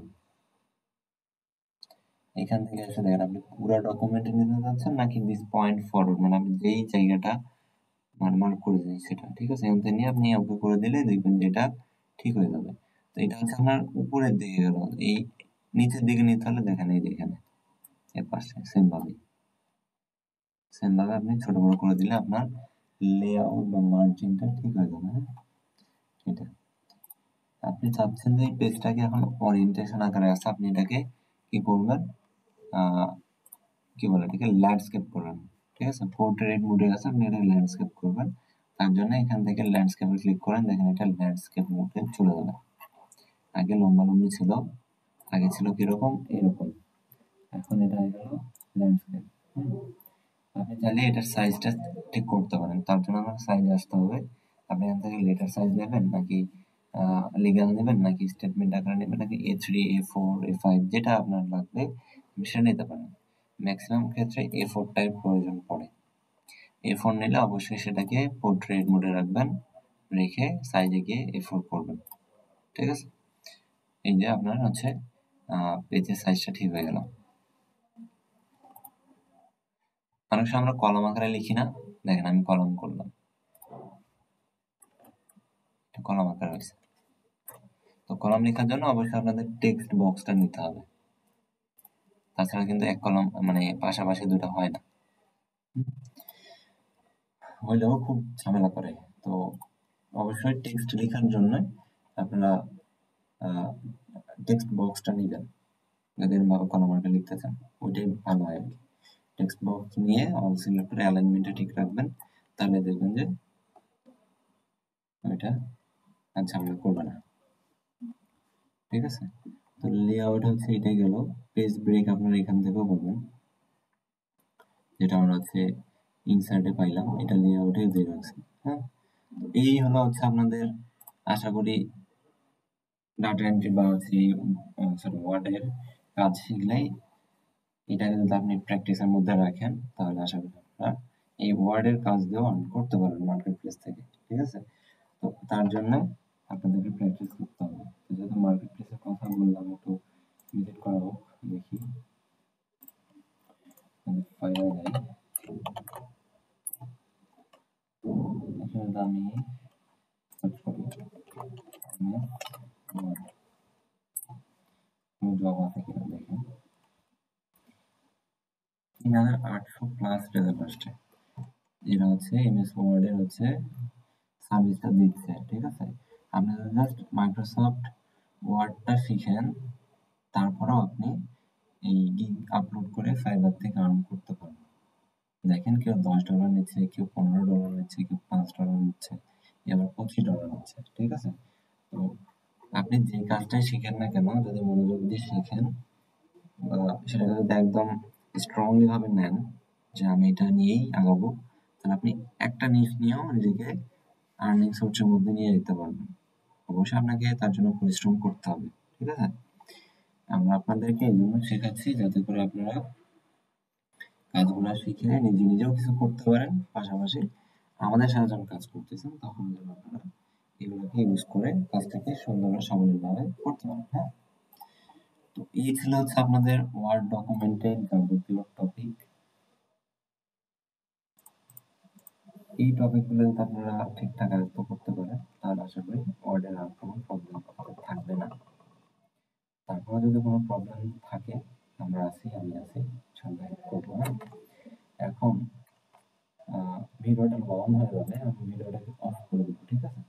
এখান থেকে এসে দেখেন আপনি পুরো ডকুমেন্টে নিতে যাচ্ছেন নাকি দিস পয়েন্ট ফরওয়ার্ড মানে আপনি যেই জায়গাটা মার্ক করে দিয়েছেন সেটা, ঠিক আছে, এখান থেকে নিয়ে আপনি ওকে করে দিলে দেখবেন যে এটা ঠিক হয়ে যাবে। তো এটা হচ্ছে আপনার উপরের দিকে গেল, এই নিচের দিকে নিতে হলে দেখেন এই যে এখানে এর পাশে সেম ভাবে আপনি ছোট বড় করে দিলে আপনার লেআউট বা মার্জিনটা ঠিক হয়ে যাবে। হ্যাঁ, এটা আপনি চাচ্ছেন যে এই পেজটাকে এখন ওরিয়েন্টেশন আকারে আছে, আপনি এটাকে কি করবেন, কি বলে এটাকে ল্যান্ডস্কেপ করবেন, ঠিক আছে, পোর্ট্রেট মোডে আছে, আপনি এটা ল্যান্ডস্কেপ করবেন। তার জন্য এখান থেকে ল্যান্ডস্কেপে ক্লিক করেন, দেখেন এটা ল্যান্ডস্কেপ মোডে চলে যাবে। আগে লম্বালম্বি ছিল, আগে ছিল কিরকম এরকম, এখন এটা হয়ে গেল ল্যান্ডস্কেপ। আপনি চাইলে এটার সাইজটা ঠিক করতে পারেন, তার জন্য আমার সাইজে আসতে হবে। আপনি এখান থেকে লেটার সাইজ নেবেন নাকি লিগ্যাল নেবেন নাকি স্টেটমেন্ট আকারে নেবেন নাকি A3 A4 A5 যেটা আপনার লাগবে আপনি সেটা নিতে পারেন। ম্যাক্সিমাম ক্ষেত্রে A4 টাইপ প্রয়োজন পড়ে। A4 নিলে অবশ্যই সেটাকে পোর্ট্রেট মোডে রাখবেন, রেখে সাইজে গিয়ে A4 করবেন, ঠিক আছে। এই যে আপনার হচ্ছে পেজের সাইজটা ঠিক হয়ে গেল। অনেক সময় আমরা কলম আকারে লিখি না, দেখেন আমি কলম করলাম, কলম আকারে হয়েছে। তো কলাম লেখার জন্য অবশ্যই আপনাদের টেক্সট বক্সটা নিতে হবে, তাছাড়া কিন্তু এক কলম মানে পাশাপাশি দুটো হয় না, হইলেও খুব ঝামেলা করে। তো অবশ্যই টেক্সট লেখার জন্য আপনারা টেক্সট বক্সটা নিবেন, যদি কলম আকারে লিখতে চান ওইটাই ভালো হয়। টেক্সট বক্স নিয়ে অল সিলেক্ট করে অ্যালাইনমেন্টটা ঠিক রাখবেন, তাহলে দেখবেন যে ওইটা আর ঝামেলা করবে না, ঠিক আছে। তো লেআউট হচ্ছে এটাই গেল। পেজ ব্রেক আপনারা এখান থেকেও পাবেন, যেটা আমরা হচ্ছে ইনসার্টে পাইলাম, এটা লেআউটে দিয়ে রাখছি। হ্যাঁ, এই হলো হচ্ছে আপনাদের আশা করি ডাটা এন্ট্রি বা হচ্ছে সরি ওয়ার্ডের কাজ শিখলেই, এটাকে যদি আপনি প্র্যাকটিসের মধ্যে রাখেন তাহলে আশা করি আপনারা এই ওয়ার্ডের কাজ দিয়েও আর্ন করতে পারবেন মার্কেট প্লেস থেকে, ঠিক আছে। তো তার জন্য আপনাদেরকে প্র্যাকটিস করতে হবে। তো যেহেতু মার্কেট প্লেসের কথা বললাম, একটু ভিজিট করা হোক, দেখি ফাইলে যাই। এখানে আমি সার্চ করি জব আছে কিনা দেখেন। পেজের লাস্টে যেটা হচ্ছে এমএস ওয়ার্ডের হচ্ছে সার্ভিসটা দিচ্ছে, ঠিক আছে। আপনি যদি জাস্ট মাইক্রোসফট ওয়ার্ডটা শিখেন, তারপরেও আপনি এই গিগ আপলোড করে ফাইবার থেকে আর্ন করতে পারবেন। দেখেন কেউ $10 নিচ্ছে, কেউ $15 নিচ্ছে, কেউ $5 নিচ্ছে, এবার $25 নিচ্ছে, ঠিক আছে। তো আপনি যে কাজটাই শিখেন না কেন, যদি মনোযোগ দিয়ে শিখেন বা সেটা যদি একদম স্ট্রংলি ভাবে নেন যে আমি এটা নিয়েই আগাবো, তাহলে আপনি একটা নিশ নিয়েও নিজেকে আর্নিং সোর্সের মধ্যে নিয়ে যেতে পারবেন। অবশ্যই আপনাকে তার জন্য পরিশ্রম করতে হবে, ঠিক আছে। আমরা আপনাদেরকে এই জন্য শেখাচ্ছি যাতে করে আপনারা কাজগুলো শিখে নিজে নিজেও কিছু করতে পারেন, পাশাপাশি আমাদের সাথে যখন কাজ করতেছেন তখন যেন আপনারা এগুলোকে ইউজ করে কাজটাকে সুন্দর সাবলীলভাবে করতে পারেন। হ্যাঁ, তো এই ছিল হচ্ছে আপনাদের ওয়ার্ড ডকুমেন্টের যাবতীয় টপিক। এই টপিকগুলো যদি আপনারা ঠিকঠাক আয়ত্ত করতে পারেন তাহলে আশা করি ওয়ার্ডের আর কোনো প্রবলেম থাকবে না। তারপরে যদি কোনো প্রবলেম থাকে আমরা আছি, আমি আছি, সঙ্গে হেল্প করবো। হ্যাঁ, এখন ভিডিওটা লং হয়ে যাবে, আমি ভিডিওটাকে অফ করে দেবো, ঠিক আছে।